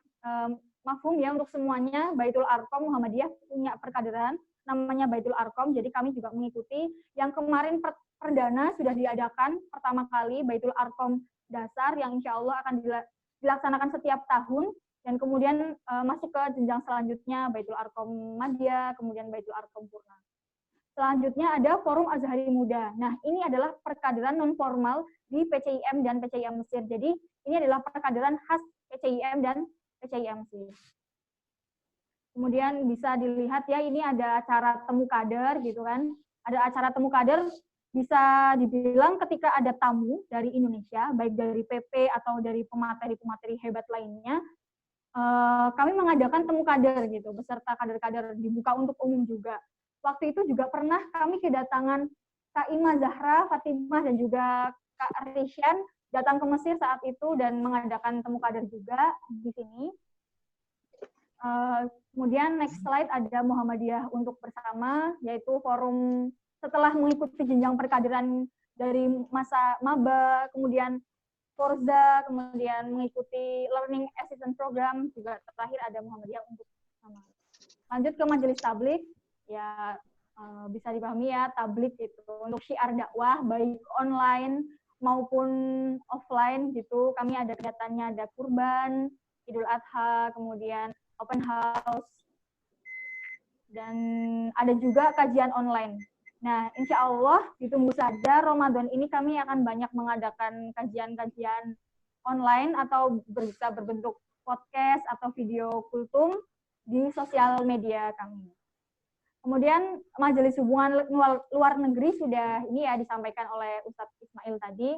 mafhum ya untuk semuanya. Baitul Arqam Muhammadiyah punya perkaderan namanya Baitul Arqam, jadi kami juga mengikuti. Yang kemarin perdana sudah diadakan pertama kali Baitul Arqam dasar yang insya Allah akan dilaksanakan setiap tahun, dan kemudian masuk ke jenjang selanjutnya Baitul Arqam Madya, kemudian Baitul Arqam Purna. Selanjutnya ada Forum Azhari Muda. Nah, ini adalah perkaderan non formal di PCIM dan PCIM Mesir. Jadi ini adalah perkaderan khas PCIM dan PCIM Mesir. Kemudian bisa dilihat ya, ini ada acara temu kader gitu kan. Ada acara temu kader, bisa dibilang ketika ada tamu dari Indonesia, baik dari PP atau dari pemateri-pemateri hebat lainnya, kami mengadakan temu kader gitu, beserta kader-kader, dibuka untuk umum juga. waktu itu juga pernah kami kedatangan Kak Ima Zahra, Fatimah, dan juga Kak Rishan datang ke Mesir saat itu dan mengadakan temu kader juga di sini. Kemudian next slide ada Muhammadiyah untuk bersama, yaitu forum setelah mengikuti jenjang perkaderan dari masa maba, kemudian Forza, kemudian mengikuti Learning Assistance Program, juga terakhir ada Muhammadiyah untuk bersama. Lanjut ke majelis tablik, ya bisa dipahami ya, tablik itu untuk syiar dakwah, baik online maupun offline gitu. Kami ada kegiatannya, ada kurban, Idul Adha, kemudian open house, dan ada juga kajian online. Nah, insya Allah ditunggu saja Ramadan ini kami akan banyak mengadakan kajian-kajian online atau bisa berbentuk podcast atau video kultum di sosial media kami. Kemudian Majelis Hubungan Luar Negeri sudah ini ya disampaikan oleh Ustadz Ismail tadi.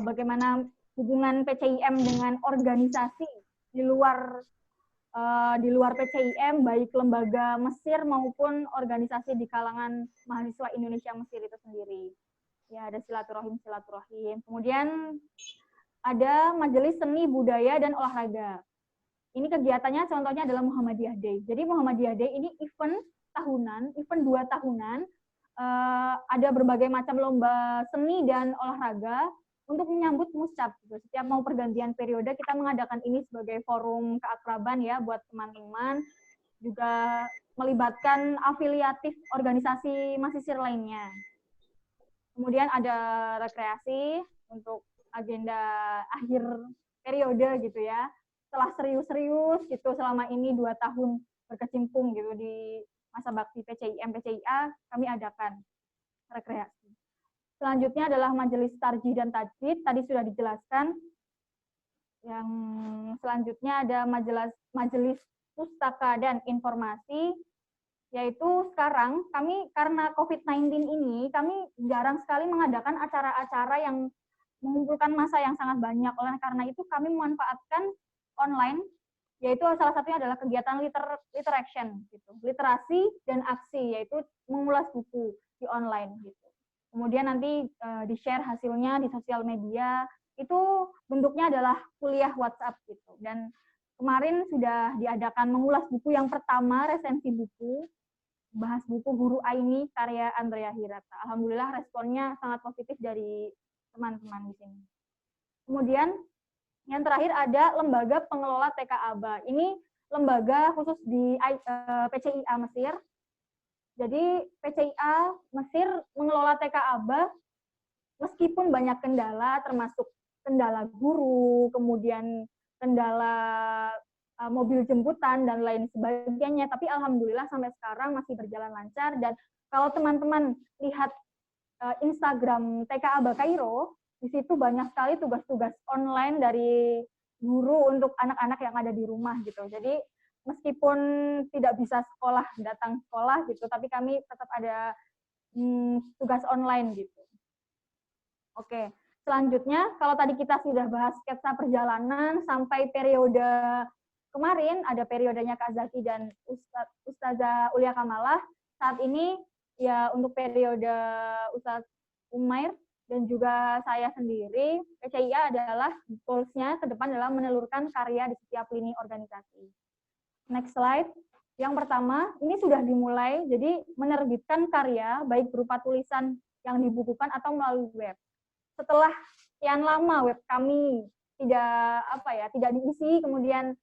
Bagaimana hubungan PCIM dengan organisasi di luar PCIM, baik lembaga Mesir maupun organisasi di kalangan mahasiswa Indonesia Mesir itu sendiri. Ya, ada silaturahim. Kemudian ada Majelis Seni, Budaya, dan Olahraga. Ini kegiatannya contohnya adalah Muhammadiyah Day. Jadi Muhammadiyah Day ini event tahunan, event 2 tahunan, ada berbagai macam lomba seni dan olahraga untuk menyambut muscab. Setiap mau pergantian periode kita mengadakan ini sebagai forum keakraban ya buat teman-teman, juga melibatkan afiliatif organisasi mahasiswa lainnya. Kemudian ada rekreasi untuk agenda akhir periode gitu ya. Setelah serius-serius gitu selama ini 2 tahun berkecimpung gitu di masa bakti PCIM, PCIA, kami adakan rekreasi. Selanjutnya adalah Majelis Tarjih dan Tajdid, tadi sudah dijelaskan. Yang selanjutnya ada Majelis Pustaka dan Informasi, yaitu sekarang kami karena COVID-19 ini, kami jarang sekali mengadakan acara-acara yang mengumpulkan massa yang sangat banyak. Oleh karena itu kami memanfaatkan online, yaitu salah satunya adalah kegiatan literaction, gitu. Literasi dan aksi, yaitu mengulas buku di online gitu. Kemudian nanti di-share hasilnya di sosial media, itu bentuknya adalah kuliah WhatsApp gitu. Dan kemarin sudah diadakan mengulas buku yang pertama, resensi buku, bahas buku Guru Aini karya Andrea Hirata. Alhamdulillah responnya sangat positif dari teman-teman di sini. Kemudian yang terakhir ada Lembaga Pengelola TK Aba. Ini lembaga khusus di PCIA Mesir. Jadi PCIA Mesir mengelola TK Aba meskipun banyak kendala, termasuk kendala guru, kemudian kendala mobil jemputan dan lain sebagainya, tapi alhamdulillah sampai sekarang masih berjalan lancar. Dan kalau teman-teman lihat Instagram TK Aba Kairo, di situ banyak sekali tugas-tugas online dari guru untuk anak-anak yang ada di rumah gitu. Jadi meskipun tidak bisa datang sekolah gitu, tapi kami tetap ada tugas online gitu. Oke, selanjutnya kalau tadi kita sudah bahas sketsa perjalanan sampai periode kemarin, ada periodenya Kak Zaki dan Ustazah Ulia Kamalah. Saat ini ya untuk periode Ustadz Umair dan juga saya sendiri, PCIA adalah goals-nya ke depan adalah menelurkan karya di setiap lini organisasi. Next slide. Yang pertama, ini sudah dimulai, jadi menerbitkan karya, baik berupa tulisan yang dibukukan atau melalui web. Setelah sekian lama web kami tidak diisi, kemudian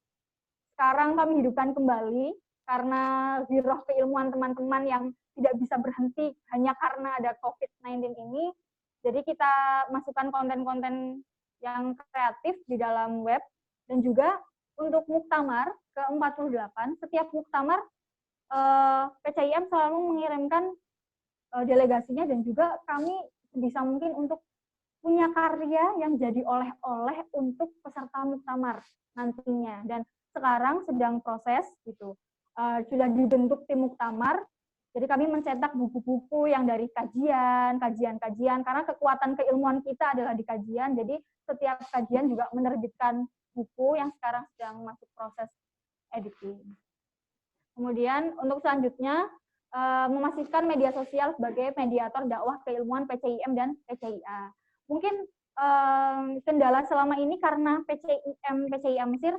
sekarang kami hidupkan kembali, karena giroh keilmuan teman-teman yang tidak bisa berhenti hanya karena ada COVID-19 ini, jadi kita masukkan konten-konten yang kreatif di dalam web, dan juga untuk muktamar ke-48, setiap muktamar PCIM selalu mengirimkan delegasinya, dan juga kami sebisa mungkin untuk punya karya yang jadi oleh-oleh untuk peserta muktamar nantinya. Dan sekarang sedang proses gitu, sudah dibentuk tim muktamar, jadi kami mencetak buku-buku yang dari kajian, karena kekuatan keilmuan kita adalah di kajian, jadi setiap kajian juga menerbitkan buku yang sekarang sedang masuk proses editing. Kemudian untuk selanjutnya, memastikan media sosial sebagai mediator dakwah keilmuan PCIM dan PCIA. Mungkin kendala selama ini karena PCIA Mesir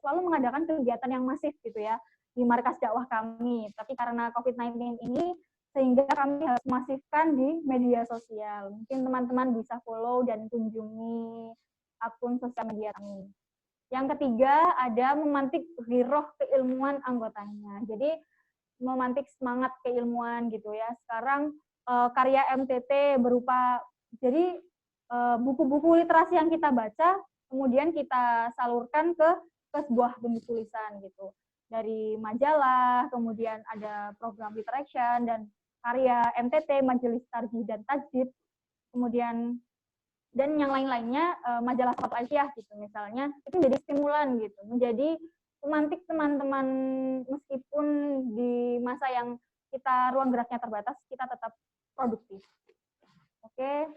selalu mengadakan kegiatan yang masif gitu ya di markas dakwah kami. Tapi karena COVID-19 ini, sehingga kami harus masifkan di media sosial. Mungkin teman-teman bisa follow dan kunjungi akun sosial media kami. Yang ketiga, ada memantik ghiroh keilmuan anggotanya. Jadi memantik semangat keilmuan gitu ya. Sekarang karya MTT berupa, jadi buku-buku literasi yang kita baca, kemudian kita salurkan ke sebuah bentuk tulisan gitu. Dari majalah, kemudian ada program literature dan karya MTT, Majelis Tarjih dan Tajdid, kemudian dan yang lain-lainnya, majalah Satu Aisyah gitu misalnya, itu jadi stimulan gitu, menjadi pemantik teman-teman meskipun di masa yang kita ruang geraknya terbatas, kita tetap produktif. Oke,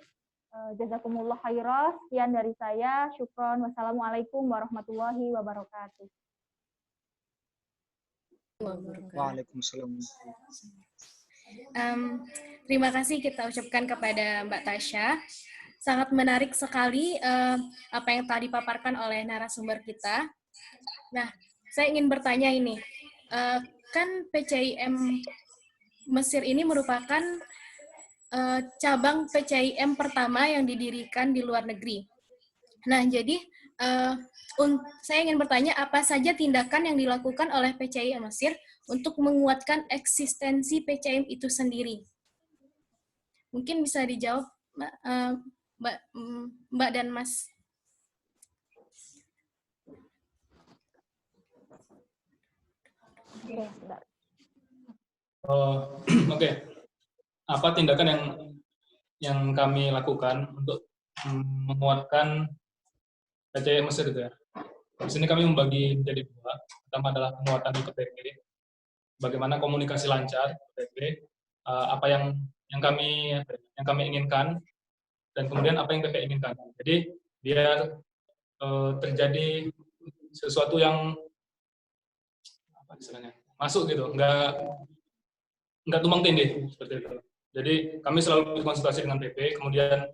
jazakumullah khairan, sekian dari saya, syukron, wassalamualaikum warahmatullahi wabarakatuh. Waalaikumsalam. Terima kasih kita ucapkan kepada Mbak Tasya. Sangat menarik sekali apa yang tadi dipaparkan oleh narasumber kita. Nah, saya ingin bertanya ini, kan PCIM Mesir ini merupakan cabang PCIM pertama yang didirikan di luar negeri. Nah, jadi saya ingin bertanya, apa saja tindakan yang dilakukan oleh PCIM Mesir untuk menguatkan eksistensi PCIM itu sendiri? Mungkin bisa dijawab, Mbak dan Mas. Oke. Apa tindakan yang kami lakukan untuk menguatkan PCIM Mesir itu ya? Di sini kami membagi menjadi dua. Pertama adalah penguatan di PTP, bagaimana komunikasi lancar PTP, apa yang kami inginkan, dan kemudian apa yang PP inginkan. Jadi biar terjadi sesuatu yang apa istilahnya masuk gitu, nggak tumpang tindih seperti itu. Jadi kami selalu berkonsultasi dengan PP, kemudian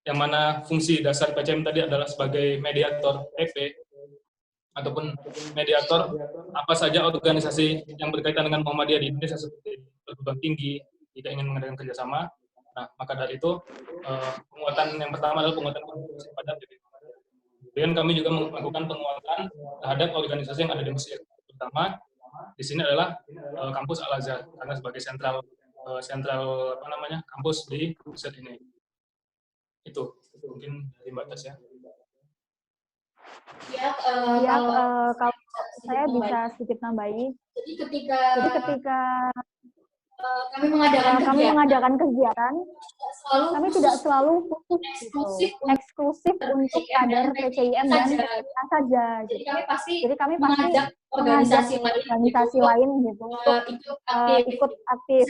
yang mana fungsi dasar PCM tadi adalah sebagai mediator PP ataupun mediator apa saja organisasi yang berkaitan dengan Muhammadiyah di Indonesia seperti perguruan tinggi jika ingin mengadakan kerjasama. Nah, maka dari itu penguatan yang pertama adalah penguatan komunikasi pada PP. Kemudian kami juga melakukan penguatan terhadap organisasi yang ada di Mesir, terutama di sini adalah kampus Al-Azhar karena sebagai sentral kampus di Mesir ini. Itu mungkin dari Mbak Tas ya. Ya, kalau saya bisa sedikit nambahi. Jadi ketika kami mengadakan kegiatan, kami tidak selalu eksklusif untuk kader PCIM dan PCIA saja. Jadi kami pasti organisasi lain gitu untuk ikut aktif.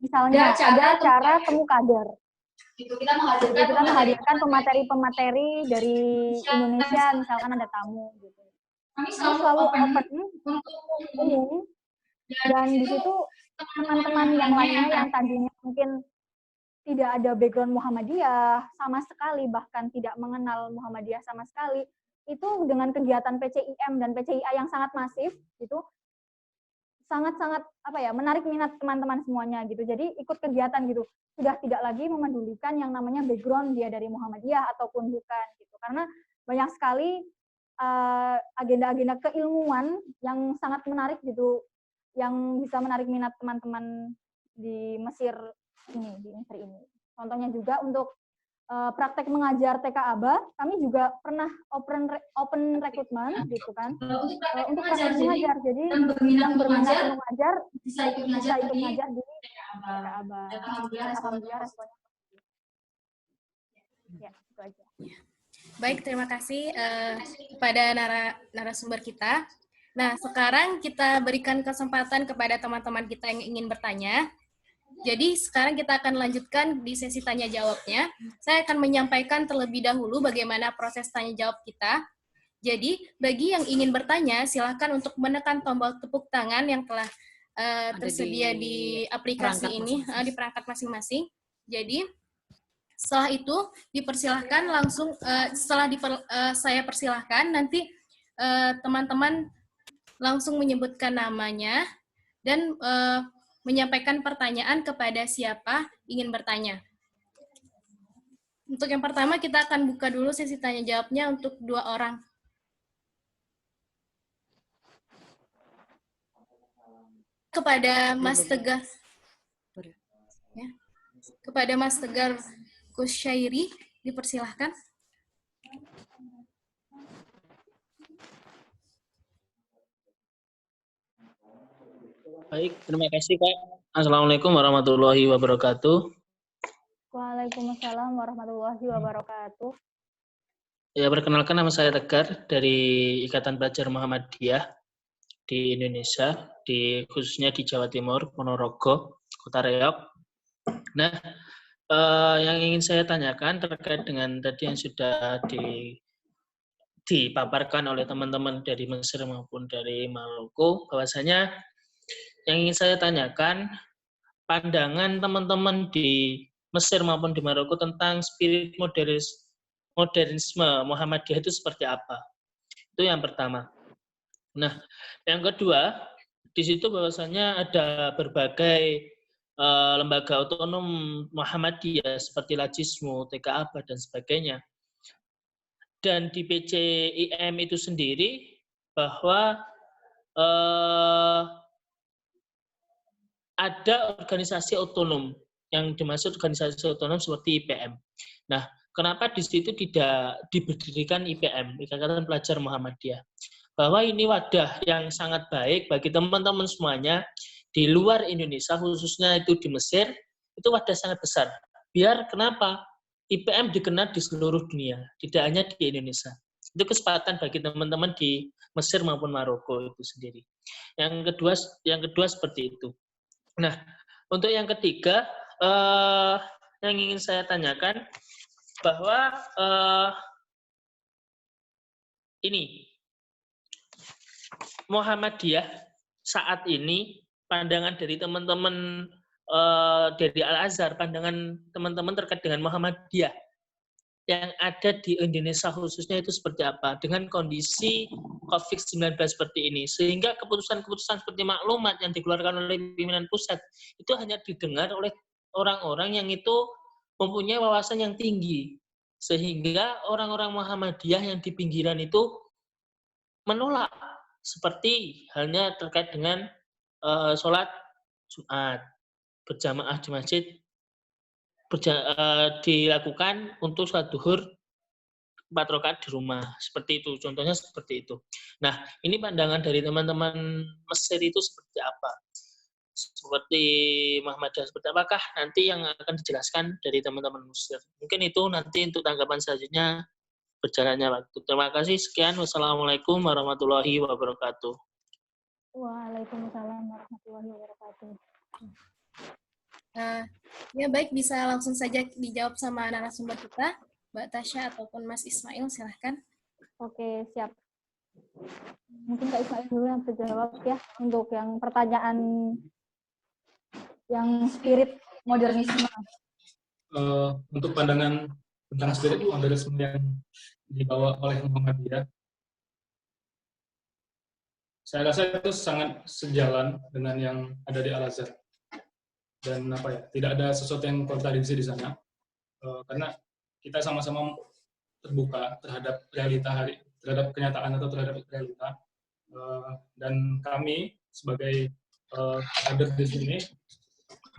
Misalnya ada acara temu kader. Kita menghadirkan pemateri-pemateri dari Indonesia, misalkan ada tamu gitu. Kami selalu open untuk umum, dan di situ teman-teman yang lainnya yang tadinya mungkin tidak ada background Muhammadiyah sama sekali, bahkan tidak mengenal Muhammadiyah sama sekali, itu dengan kegiatan PCIM dan PCIA yang sangat masif gitu, sangat-sangat menarik minat teman-teman semuanya gitu. Jadi ikut kegiatan gitu, sudah tidak lagi memedulikan yang namanya background dia dari Muhammadiyah ataupun bukan gitu, karena banyak sekali agenda-agenda keilmuan yang sangat menarik gitu, yang bisa menarik minat teman-teman di Mesir ini, di Mesir ini. Contohnya juga untuk praktek mengajar TK ABA, kami juga pernah open recruitment gitu kan, untuk praktek mengajar. Jadi yang berminat mengajar bisa ikut mengajar di TK ABA. Alhamdulillah responnya. Ya, itu aja. Baik, terima kasih kepada narasumber kita. Nah, sekarang kita berikan kesempatan kepada teman-teman kita yang ingin bertanya. Jadi, sekarang kita akan lanjutkan di sesi tanya-jawabnya. Saya akan menyampaikan terlebih dahulu bagaimana proses tanya-jawab kita. Jadi, bagi yang ingin bertanya, silakan untuk menekan tombol tepuk tangan yang telah tersedia di aplikasi ini, di perangkat masing-masing. Jadi, setelah itu dipersilahkan langsung, saya persilahkan, nanti teman-teman langsung menyebutkan namanya dan menyampaikan pertanyaan kepada siapa ingin bertanya. Untuk yang pertama, kita akan buka dulu sesi tanya jawabnya untuk 2 orang. Kepada Mas Tegar, ya, kepada Mas Tegar Kusyairi, dipersilahkan. Baik, terima kasih Kak. Assalamualaikum warahmatullahi wabarakatuh. Waalaikumsalam warahmatullahi wabarakatuh. Ya, perkenalkan nama saya Tegar dari Ikatan Pelajar Muhammadiyah di Indonesia, khususnya di Jawa Timur, Ponorogo, Kota Reog. Nah, yang ingin saya tanyakan terkait dengan tadi yang sudah dipaparkan oleh teman-teman dari Mesir maupun dari Maroko, bahwasanya yang ingin saya tanyakan, pandangan teman-teman di Mesir maupun di Maroko tentang spirit modernisme Muhammadiyah itu seperti apa? Itu yang pertama. Nah, yang kedua, di situ bahwasanya ada berbagai lembaga otonom Muhammadiyah seperti Lajismu, TKABA, dan sebagainya. Dan di PCIM itu sendiri bahwa ada organisasi otonom, yang dimaksud organisasi otonom seperti IPM. Nah, kenapa di situ tidak diberdirikan IPM, Ikatan Pelajar Muhammadiyah? Bahwa ini wadah yang sangat baik bagi teman-teman semuanya di luar Indonesia, khususnya itu di Mesir, itu wadah sangat besar. Biar kenapa? IPM dikenal di seluruh dunia, tidak hanya di Indonesia. Itu kesempatan bagi teman-teman di Mesir maupun Maroko itu sendiri. Yang kedua seperti itu. Nah, untuk yang ketiga, yang ingin saya tanyakan bahwa ini Muhammadiyah saat ini, pandangan dari teman-teman dari Al-Azhar, pandangan teman-teman terkait dengan Muhammadiyah yang ada di Indonesia khususnya itu seperti apa dengan kondisi COVID-19 seperti ini, sehingga keputusan-keputusan seperti maklumat yang dikeluarkan oleh pimpinan pusat itu hanya didengar oleh orang-orang yang itu mempunyai wawasan yang tinggi, sehingga orang-orang Muhammadiyah yang di pinggiran itu menolak, seperti halnya terkait dengan sholat Jumat berjamaah di masjid dilakukan untuk sholat duhur 4 rakaat di rumah, seperti itu, contohnya seperti itu. Nah, ini pandangan dari teman-teman Mesir itu seperti apa? Seperti Muhammadiyah seperti apakah nanti yang akan dijelaskan dari teman-teman Mesir? Mungkin itu nanti untuk tanggapan selanjutnya berjalannya waktu. Terima kasih, sekian. Wassalamualaikum warahmatullahi wabarakatuh. Waalaikumsalam warahmatullahi wabarakatuh. Ya baik, bisa langsung saja dijawab sama narasumber kita, Mbak Tasya ataupun Mas Ismail, silahkan. Oke, siap. Mungkin Kak Ismail dulu yang terjawab ya, untuk yang pertanyaan yang spirit modernisme. Untuk pandangan tentang spirit modernisme yang dibawa oleh Muhammadiyah, saya rasa itu sangat sejalan dengan yang ada di Al-Azhar. Dan tidak ada sesuatu yang kontradiksi di sana, karena kita sama-sama terbuka terhadap terhadap kenyataan atau terhadap realita, dan kami sebagai kader di sini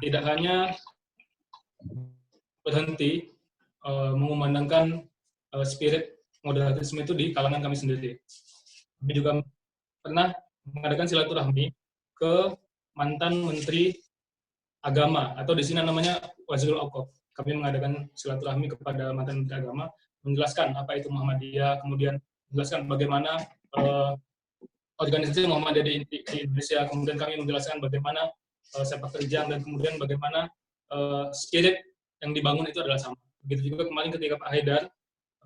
tidak hanya berhenti mengumandangkan spirit modernisme itu di kalangan kami sendiri. Kami juga pernah mengadakan silaturahmi ke mantan Menteri Agama, atau di sini namanya Wazirul Auqaf. Kami mengadakan silaturahmi kepada mantan Menteri Agama, menjelaskan apa itu Muhammadiyah, kemudian menjelaskan bagaimana organisasi Muhammadiyah di Indonesia, kemudian kami menjelaskan bagaimana sepak terjang, dan kemudian bagaimana spirit yang dibangun itu adalah sama. Begitu juga kemarin ketika Pak Haidar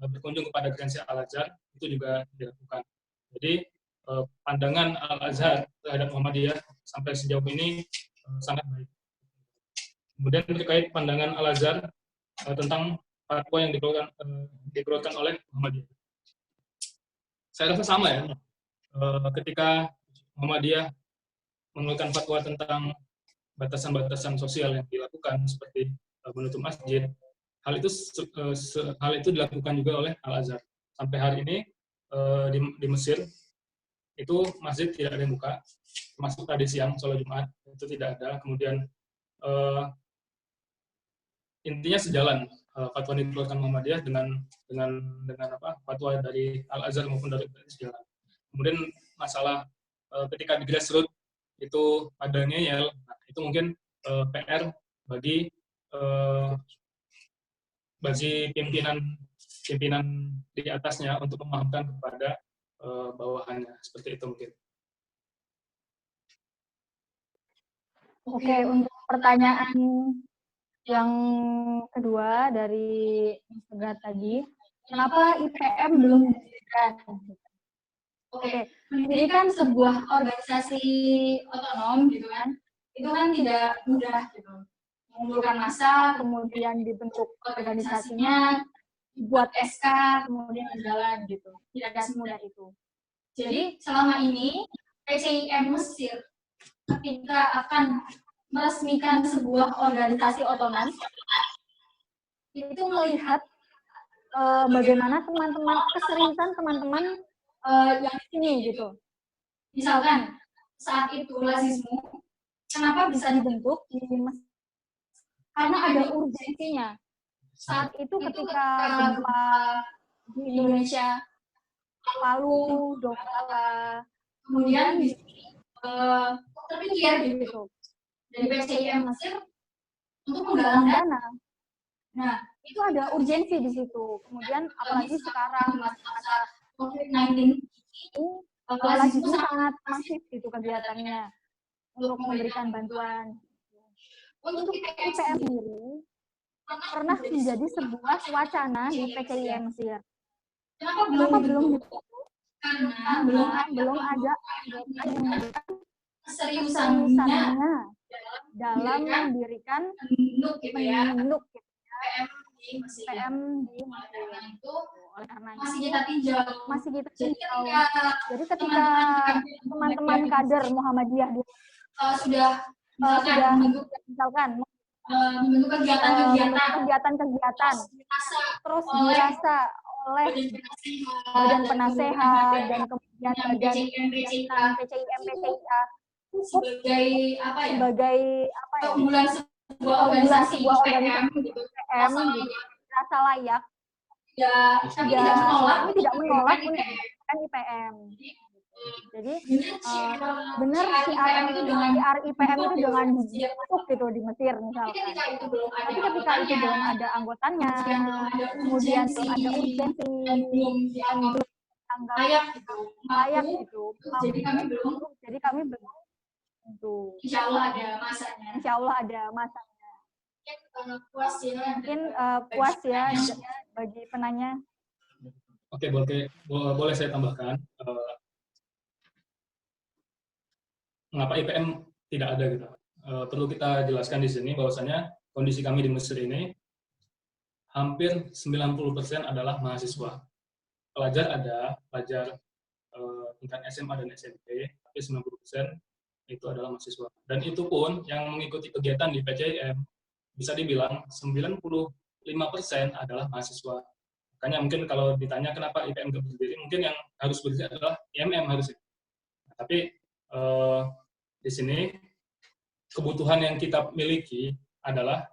berkunjung kepada Gereja Al-Azhar itu juga dilakukan. Jadi pandangan Al-Azhar terhadap Muhammadiyah sampai sejauh ini sangat baik. Kemudian terkait pandangan Al-Azhar tentang fatwa yang dikeluarkan oleh Muhammadiyah. Saya rasa sama ya, ketika Muhammadiyah mengeluarkan fatwa tentang batasan-batasan sosial yang dilakukan seperti menutup masjid, hal itu dilakukan juga oleh Al-Azhar. Sampai hari ini di Mesir itu masjid tidak ada yang buka, termasuk tadi siang sholat Jumat itu tidak ada. Kemudian intinya sejalan fatwa yang dikeluarkan Muhammadiyah dengan fatwa dari Al-Azhar maupun dari sejalan. Kemudian masalah ketika di grassroots itu ada ngeyel, nah, itu mungkin PR bagi pimpinan di atasnya untuk memahamkan kepada bawahannya, seperti itu mungkin. Oke, untuk pertanyaan yang kedua dari Mas Tegar tadi, kenapa IPM belum didirikan? Oke, mendirikan sebuah organisasi otonom gitu kan, itu kan tidak mudah gitu. Mengumpulkan massa, kemudian dibentuk organisasinya, buat SK, kemudian jalan gitu. Tidak semudah itu. Jadi selama ini PCIM Mesir ketika akan meresmikan sebuah organisasi otonom itu melihat bagaimana teman-teman keseriusan teman-teman yang di sini gitu. Misalkan saat itu Lazismu kenapa bisa dibentuk di Mesir? Karena ada urgensinya. Saat itu ketika gempa di Indonesia, Palu, Donggala, kemudian di sini terpikir gitu dari PCIM Mesir untuk menggalang dana. Nah, itu ada urgensi di situ. Kemudian apalagi sekarang masa COVID-19 ini, apalagi itu sangat masif gitu kegiatannya untuk memberikan bantuan. Untuk IPM sendiri pernah menjadi sebuah wacana di PCIM Mesir. Kenapa belum dibentuk? Karena belum ada keseriusannya dalam mendirikan menunduk IPM di Mesir. Oleh karena itu masih kita tinjau. Jadi ketika teman-teman kader Muhammadiyah sudah misalkan membentuk kegiatan-kegiatan terus dirasa oleh badan penasehat dan kemudian badan PCIM PCIA sebagai keunggulan sebuah organisasi IPM gitu rasa layak kami tidak menolak untuk IPM. Jadi benar IPM itu dengan IPM itu dengan dibentuk gitu di Mesir misalkan. Tapi ketika itu belum ada anggotanya, kemudian belum ada urgensi dan belum anggap layak gitu. Jadi kami belum untuk. Insya Allah ada masanya. Mungkin puas ya bagi penanya. Oke, boleh saya tambahkan. Mengapa IPM tidak ada gitu? Perlu kita jelaskan di sini bahwasanya kondisi kami di Mesir ini hampir 90% adalah mahasiswa. Pelajar tingkat SMA dan SMP, tapi 90% itu adalah mahasiswa. Dan itu pun yang mengikuti kegiatan di PCIM bisa dibilang 95% adalah mahasiswa. Makanya mungkin kalau ditanya kenapa IPM nggak berdiri, mungkin yang harus berdiri adalah IMM harusnya. Tapi di sini kebutuhan yang kita miliki adalah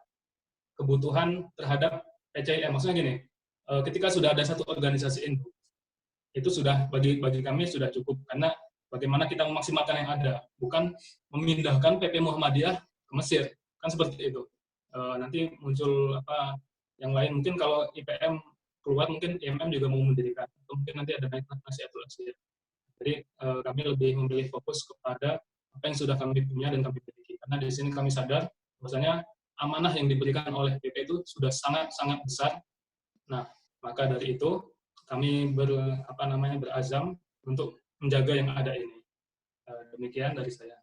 kebutuhan terhadap PCIM. Maksudnya gini, ketika sudah ada satu organisasi induk, itu sudah bagi kami sudah cukup, karena bagaimana kita memaksimalkan yang ada, bukan memindahkan PP Muhammadiyah ke Mesir, kan seperti itu. Nanti muncul yang lain, mungkin kalau IPM keluar mungkin IMM juga mau mendirikan, atau mungkin nanti ada naik atau ya. Jadi kami lebih memilih fokus kepada apa yang sudah kami punya dan kami miliki. Karena di sini kami sadar bahwasanya amanah yang diberikan oleh PP itu sudah sangat-sangat besar. Nah, Maka dari itu kami berazam untuk menjaga yang ada ini. Demikian dari saya.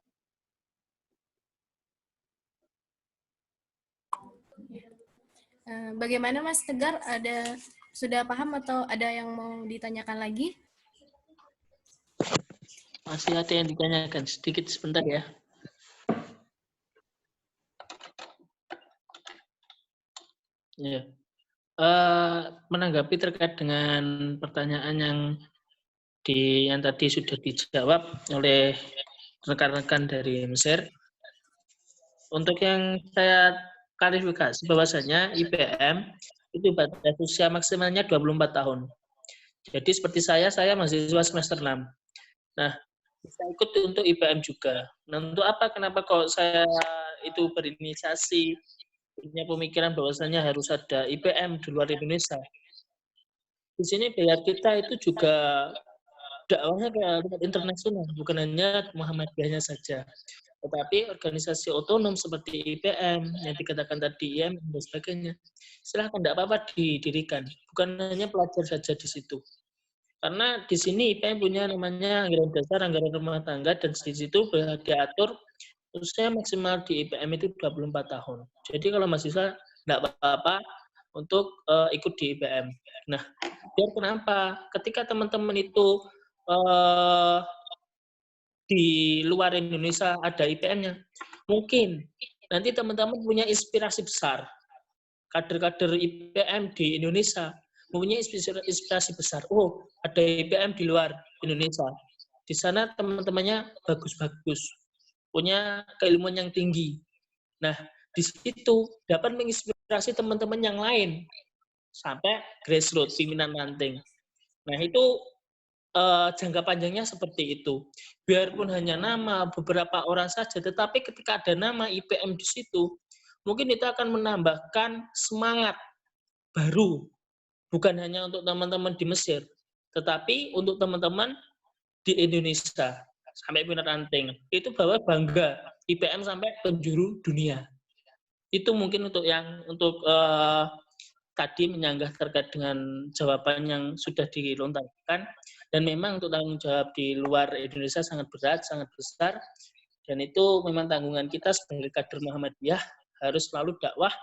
Bagaimana Mas Tegar? Sudah paham atau ada yang mau ditanyakan lagi? Masih ada yang ditanyakan, sedikit sebentar ya. Ya. Menanggapi terkait dengan pertanyaan yang tadi sudah dijawab oleh rekan-rekan dari Mesir. Untuk yang saya klarifikasi bahwasanya IPM itu batas usia maksimalnya 24 tahun. Jadi seperti saya mahasiswa semester 6. Nah, bisa ikut untuk IPM juga. Nah, untuk apa? Kenapa kok saya itu berinisiasi punya pemikiran bahwasanya harus ada IPM di luar Indonesia? Di sini biar kita itu juga dakwahnya ke tingkat internasional, bukan hanya Muhammadiyahnya saja. Tetapi organisasi otonom seperti IPM, yang dikatakan tadi IM, dan sebagainya, silahkan, tidak apa-apa didirikan. Bukan hanya pelajar saja di situ. Karena di sini IPM punya namanya anggaran dasar, anggaran rumah tangga, dan di situ diatur usia maksimal di IPM itu 24 tahun. Jadi kalau mahasiswa tidak apa-apa untuk ikut di IPM. Nah, biar kenapa? Ketika teman-teman itu di luar Indonesia ada IPM-nya, mungkin nanti teman-teman punya inspirasi besar. Kader-kader IPM di Indonesia mempunyai inspirasi besar. Oh, ada IPM di luar Indonesia. Di sana teman-temannya bagus-bagus, punya keilmuan yang tinggi. Nah, di situ dapat menginspirasi teman-teman yang lain sampai grassroots, pimpinan ranting. Nah, itu jangka panjangnya seperti itu. Biarpun hanya nama beberapa orang saja, tetapi ketika ada nama IPM di situ, mungkin itu akan menambahkan semangat baru, bukan hanya untuk teman-teman di Mesir, tetapi untuk teman-teman di Indonesia sampai pimpinan ranting. Itu bahwa bangga IPM sampai penjuru dunia. Itu mungkin untuk tadi menyanggah terkait dengan jawaban yang sudah dilontarkan, dan memang untuk tanggung jawab di luar Indonesia sangat berat, sangat besar, dan itu memang tanggungan kita sebagai kader Muhammadiyah harus selalu dakwah,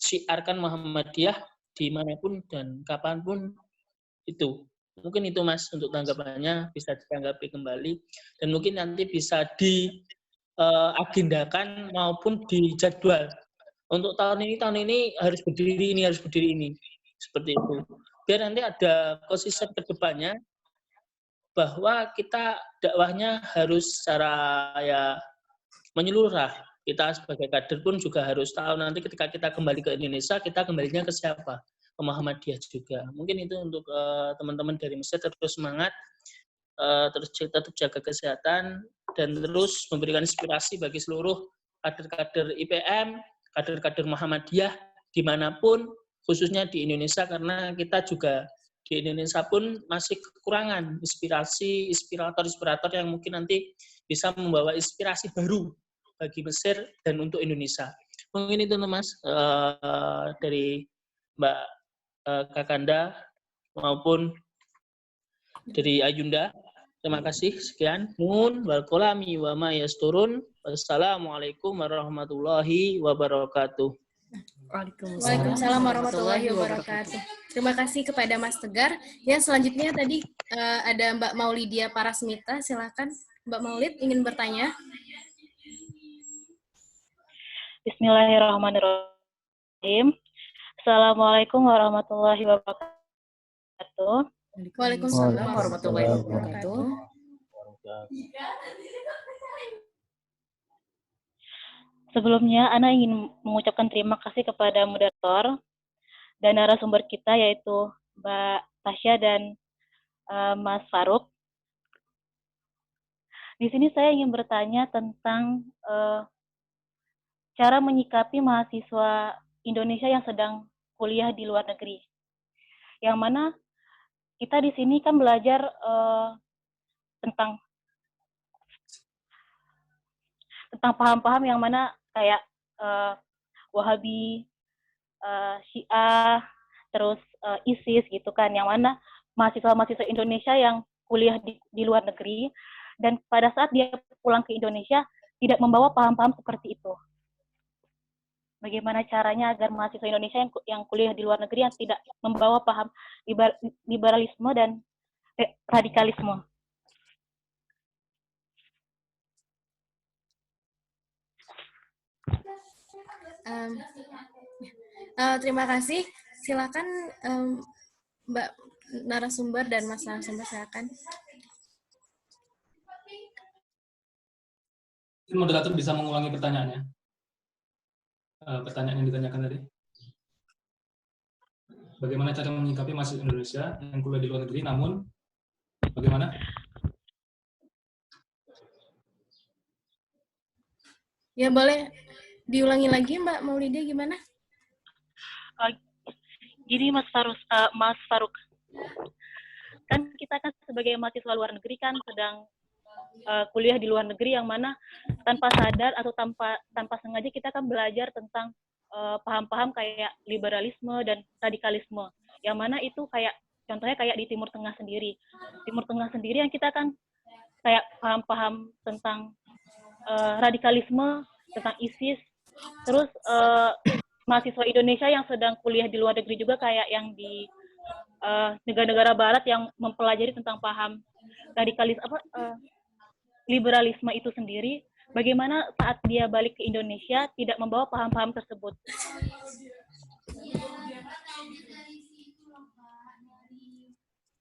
syiarkan Muhammadiyah dimanapun dan kapanpun itu. Mungkin itu Mas untuk tanggapannya, bisa ditanggapi kembali, dan mungkin nanti bisa diagendakan maupun dijadwal. Untuk tahun ini harus berdiri ini, seperti itu. Biar nanti ada konsisten ke depannya bahwa kita dakwahnya harus secara menyeluruh. Kita sebagai kader pun juga harus tahu nanti ketika kita kembali ke Indonesia, kita kembalinya ke siapa? Ke Muhammadiyah juga. Mungkin itu untuk teman-teman dari Mesir, terus semangat, terus tetap jaga kesehatan, dan terus memberikan inspirasi bagi seluruh kader-kader IPM, kader-kader Muhammadiyah dimanapun, khususnya di Indonesia, karena kita juga di Indonesia pun masih kekurangan inspirator yang mungkin nanti bisa membawa inspirasi baru bagi Mesir dan untuk Indonesia. Mungkin itu Mas dari Mbak Kakanda maupun dari Ayunda. Terima kasih. Sekian. Nun wal qalami wa ma yasturun. Wassalamualaikum warahmatullahi wabarakatuh. Waalaikumsalam warahmatullahi wabarakatuh. Terima kasih kepada Mas Tegar. Yang selanjutnya tadi ada Mbak Maulidia Parasmita. Silakan Mbak Maulid ingin bertanya. Bismillahirrahmanirrahim. Assalamualaikum warahmatullahi wabarakatuh. Waalaikumsalam warahmatullahi wabarakatuh. Sebelumnya, Ana ingin mengucapkan terima kasih kepada moderator dan narasumber kita, yaitu Mbak Tasya dan Mas Faruk. Di sini saya ingin bertanya tentang cara menyikapi mahasiswa Indonesia yang sedang kuliah di luar negeri. Yang mana kita di sini kan belajar tentang paham-paham yang mana kayak Wahabi, Syiah, terus ISIS gitu kan, yang mana mahasiswa-mahasiswa Indonesia yang kuliah di luar negeri, dan pada saat dia pulang ke Indonesia tidak membawa paham-paham seperti itu. Bagaimana caranya agar mahasiswa Indonesia yang kuliah di luar negeri yang tidak membawa paham liberalisme dan radikalisme. Terima kasih. Silakan Mbak narasumber dan Mas narasumber, silakan. Moderator bisa mengulangi pertanyaannya. Pertanyaan yang ditanyakan tadi. Bagaimana cara menyikapi mahasiswa Indonesia yang kuliah di luar negeri, namun bagaimana? Ya, boleh diulangi lagi Mbak Maulidia, gimana? Jadi Mas Faruk, kan kita kan sebagai mahasiswa luar negeri kan sedang kuliah di luar negeri, yang mana tanpa sadar atau tanpa sengaja kita kan belajar tentang paham-paham kayak liberalisme dan radikalisme, yang mana itu kayak contohnya kayak di Timur Tengah sendiri. Timur Tengah sendiri yang kita kan kayak paham-paham tentang radikalisme, tentang ISIS, terus mahasiswa Indonesia yang sedang kuliah di luar negeri juga kayak yang di negara-negara barat yang mempelajari tentang paham liberalisme itu sendiri, bagaimana saat dia balik ke Indonesia tidak membawa paham-paham tersebut.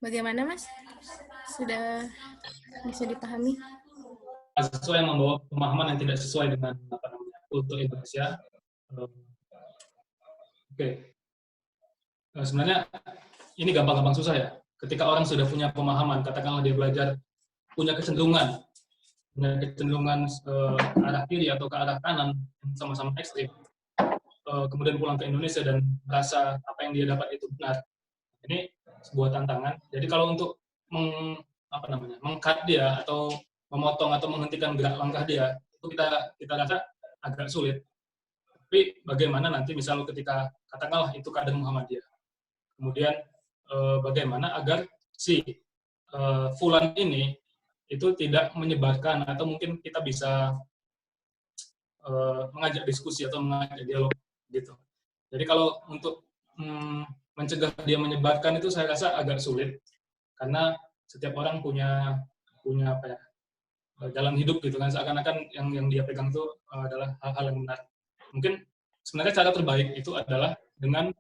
Bagaimana Mas? Sudah bisa dipahami? Mahasiswa yang membawa pemahaman yang tidak sesuai dengan kultur Indonesia. Oke. Sebenarnya ini gampang-gampang susah ya. Ketika orang sudah punya pemahaman, katakanlah dia belajar, punya kecenderungan ke arah kiri atau ke arah kanan yang sama-sama ekstrim, kemudian pulang ke Indonesia dan merasa apa yang dia dapat itu benar. Ini sebuah tantangan. Jadi kalau untuk meng-cut dia atau memotong atau menghentikan gerak langkah dia, itu kita rasa agak sulit. Tapi bagaimana nanti misalnya ketika katakanlah itu kader Muhammadiyah, kemudian bagaimana agar si Fulan ini itu tidak menyebarkan, atau mungkin kita bisa mengajak diskusi atau mengajak dialog gitu. Jadi kalau untuk mencegah dia menyebarkan itu saya rasa agak sulit, karena setiap orang punya apa ya, jalan hidup gitu kan, seakan-akan yang dia pegang itu adalah hal-hal yang benar. Mungkin sebenarnya cara terbaik itu adalah dengan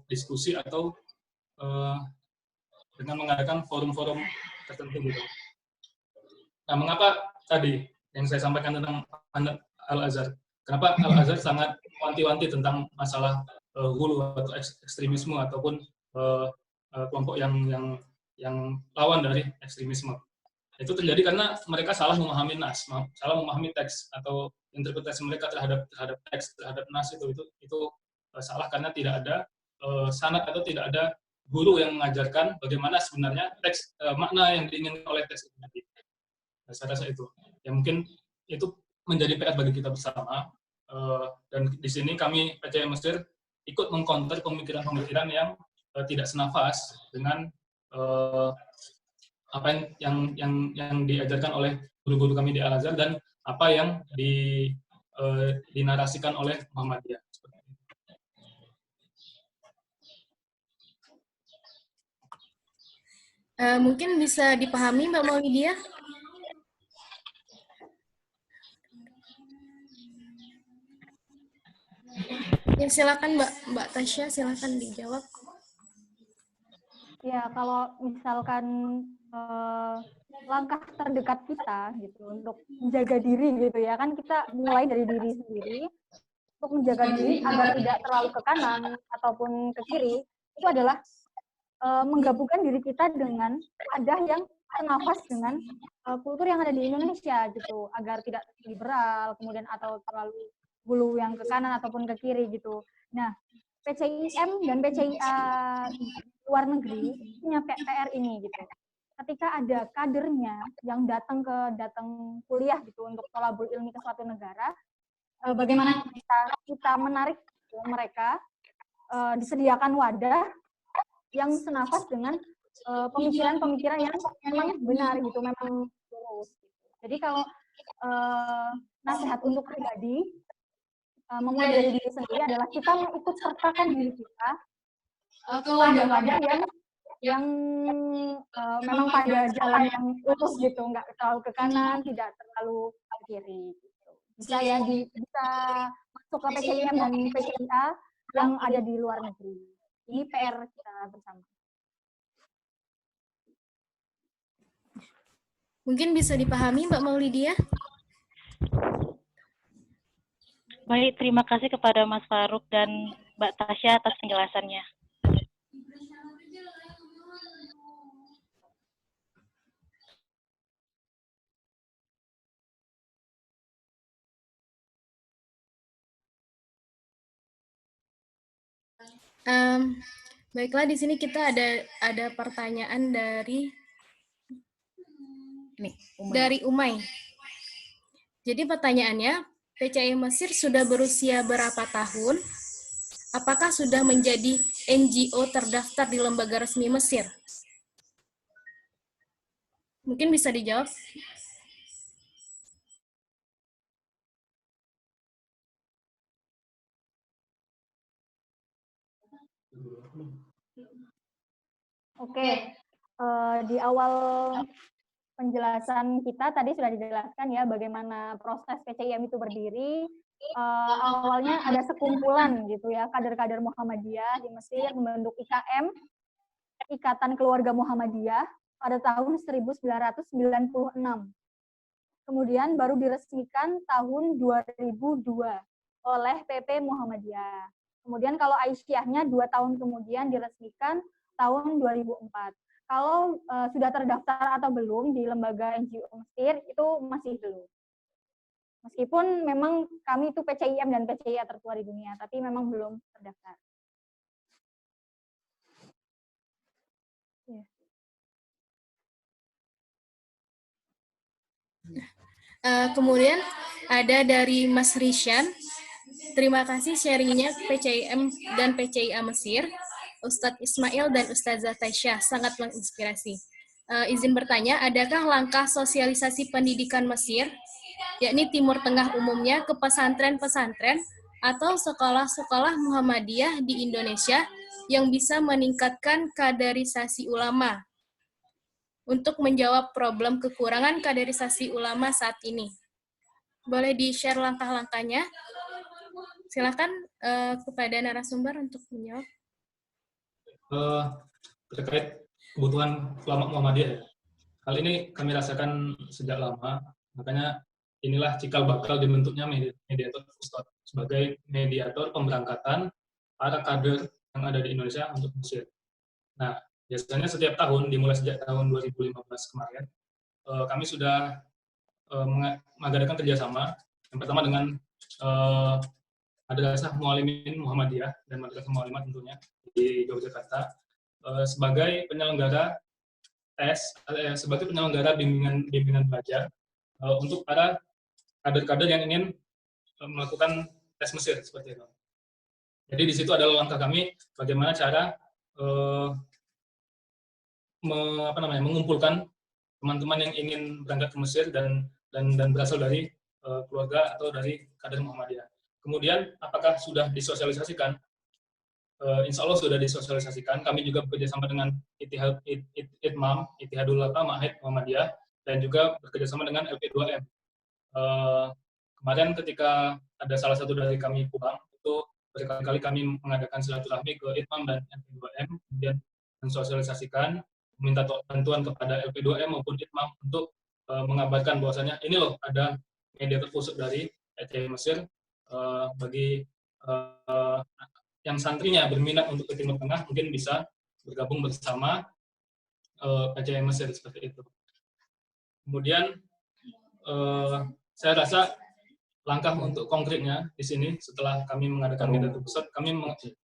diskusi atau dengan mengadakan forum-forum tertentu gitu. Nah, mengapa tadi yang saya sampaikan tentang Al-Azhar? Kenapa Al-Azhar sangat wanti-wanti tentang masalah hulu atau ekstremisme ataupun kelompok yang lawan dari ekstremisme? Itu terjadi karena mereka salah memahami nas, salah memahami teks, atau interpretasi mereka terhadap teks, terhadap nas itu salah karena tidak ada sanad atau tidak ada guru yang mengajarkan bagaimana sebenarnya teks, makna yang diinginkan oleh teks itu nanti. Saya rasa itu. Ya mungkin itu menjadi PR bagi kita bersama. Dan di sini kami PCI Mesir ikut mengcounter pemikiran-pemikiran yang tidak senafas dengan apa yang diajarkan oleh guru-guru kami di Al-Azhar dan apa yang dinarasikan oleh Muhammadiyah. Mungkin bisa dipahami Mbak Maulidia? Ya, silakan Mbak Tasya, silakan dijawab. Ya, kalau misalkan langkah terdekat kita gitu untuk menjaga diri gitu ya, kan kita mulai dari diri sendiri untuk menjaga diri agar tidak terlalu ke kanan ataupun ke kiri, itu adalah menggabungkan diri kita dengan wadah yang senafas dengan kultur yang ada di Indonesia gitu, agar tidak liberal kemudian atau terlalu bulu yang ke kanan ataupun ke kiri gitu. Nah, PCIM dan PCIA luar negeri punya PR ini gitu. Ketika ada kadernya yang datang kuliah gitu untuk thalabul ilmi ke suatu negara, bagaimana kita menarik mereka disediakan wadah yang senafas dengan pemikiran-pemikiran yang memang benar gitu, memang lurus. Jadi kalau nasihat untuk pribadi, memulai dari diri sendiri adalah kita mengikut sertakan diri kita ke wadah-wadah yang memang pada jalan yang lurus gitu, nggak terlalu ke kanan, tidak terlalu ke kiri. Gitu. Bisa ya bisa masuk ke PCIM dan PCIA yang ada di luar negeri. Ini PR kita bersama. Mungkin bisa dipahami Mbak Maulidia? Baik, terima kasih kepada Mas Faruk dan Mbak Tasya atas penjelasannya. Baiklah, di sini kita ada pertanyaan dari Umay. Jadi pertanyaannya, PCI Mesir sudah berusia berapa tahun? Apakah sudah menjadi NGO terdaftar di lembaga resmi Mesir? Mungkin bisa dijawab. Oke, di awal penjelasan kita tadi sudah dijelaskan ya bagaimana proses PCIM itu berdiri. Awalnya ada sekumpulan gitu ya, kader-kader Muhammadiyah di Mesir membentuk IKM, Ikatan Keluarga Muhammadiyah, pada tahun 1996. Kemudian baru diresmikan tahun 2002 oleh PP Muhammadiyah. Kemudian kalau Aisyahnya 2 tahun kemudian diresmikan tahun 2004. Kalau sudah terdaftar atau belum di lembaga NGO Mesir, itu masih belum. Meskipun memang kami itu PCIM dan PCIA tertua di dunia, tapi memang belum terdaftar. Kemudian ada dari Mas Rishan. Terima kasih sharingnya PCIM dan PCIA Mesir. Ustadz Ismail dan Ustazah Tasya sangat menginspirasi. Izin bertanya, adakah langkah sosialisasi pendidikan Mesir, yakni Timur Tengah umumnya, ke pesantren-pesantren atau sekolah-sekolah Muhammadiyah di Indonesia yang bisa meningkatkan kaderisasi ulama untuk menjawab problem kekurangan kaderisasi ulama saat ini? Boleh di-share langkah-langkahnya? Silakan kepada narasumber untuk menjawab. Terkait kebutuhan ulama Muhammadiyah, hal ini kami rasakan sejak lama, makanya inilah cikal bakal dibentuknya mediator Ustadz sebagai mediator pemberangkatan para kader yang ada di Indonesia untuk Mesir. Nah, biasanya setiap tahun, dimulai sejak tahun 2015 kemarin, kami sudah mengadakan kerjasama, yang pertama dengan Madrasah Muallimin Muhammadiyah dan Madrasah Muallimat tentunya di Yogyakarta sebagai penyelenggara sebagai penyelenggara bimbingan belajar untuk para kader-kader yang ingin melakukan tes Mesir seperti itu. Jadi di situ adalah langkah kami bagaimana cara mengumpulkan teman-teman yang ingin berangkat ke Mesir dan berasal dari keluarga atau dari kader Muhammadiyah. Kemudian apakah sudah disosialisasikan? Insya Allah sudah disosialisasikan. Kami juga bekerjasama dengan Ittihadul Ma'ahid Muhammadiyah dan juga bekerjasama dengan LP2M. Kemarin ketika ada salah satu dari kami pulang, itu berkali-kali kami mengadakan silaturahmi ke Itmam dan LP2M, kemudian mensosialisasikan, meminta bantuan kepada LP2M maupun Itmam untuk mengabarkan bahwasanya ini loh ada media terpusat dari PCI Mesir bagi yang santrinya berminat untuk ke Timur Tengah mungkin bisa bergabung bersama PCI Mesir seperti itu. Kemudian saya rasa langkah untuk konkretnya di sini setelah kami mengadakan media terpusat, kami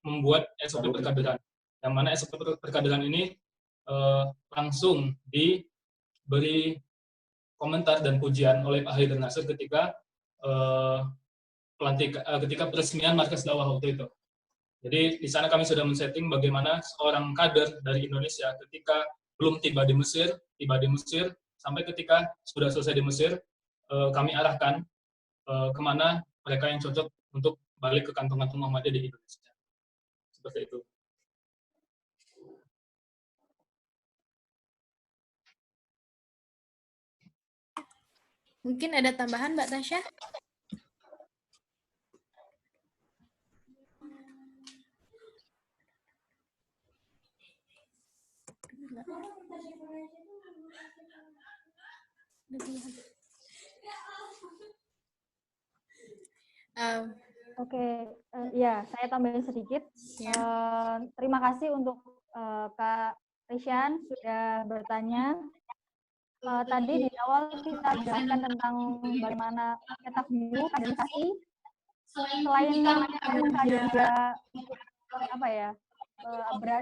membuat SOP perkaderan. Yang mana SOP perkaderan ini langsung diberi komentar dan pujian oleh Pak Haidar Nasir ketika ketika peresmian markas dakwah waktu itu. Jadi di sana kami sudah men-setting bagaimana seorang kader dari Indonesia ketika belum tiba di Mesir, sampai ketika sudah selesai di Mesir, kami arahkan kemana mereka yang cocok untuk balik ke kantong-kantong Muhammadiyah di Indonesia. Seperti itu. Mungkin ada tambahan, Mbak Tasya? Oke, ya saya tambahin sedikit. Ya. Terima kasih untuk Kak Rishan sudah bertanya. Tadi di awal kita jelaskan tentang bagaimana cetak biru kaderisasi. Selain mengkader dia apa ya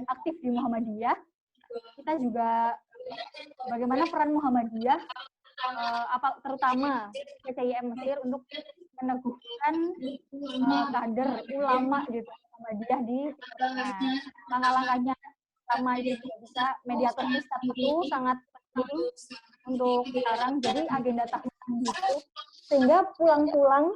aktif di Muhammadiyah, kita juga bagaimana peran Muhammadiyah terutama PCIM Mesir untuk meneguhkan kader ulama gitu Muhammadiyah di langkah-langkahnya sama itu bisa mediator pusat itu sangat penting untuk sekarang, jadi agenda tahunan itu sehingga pulang-pulang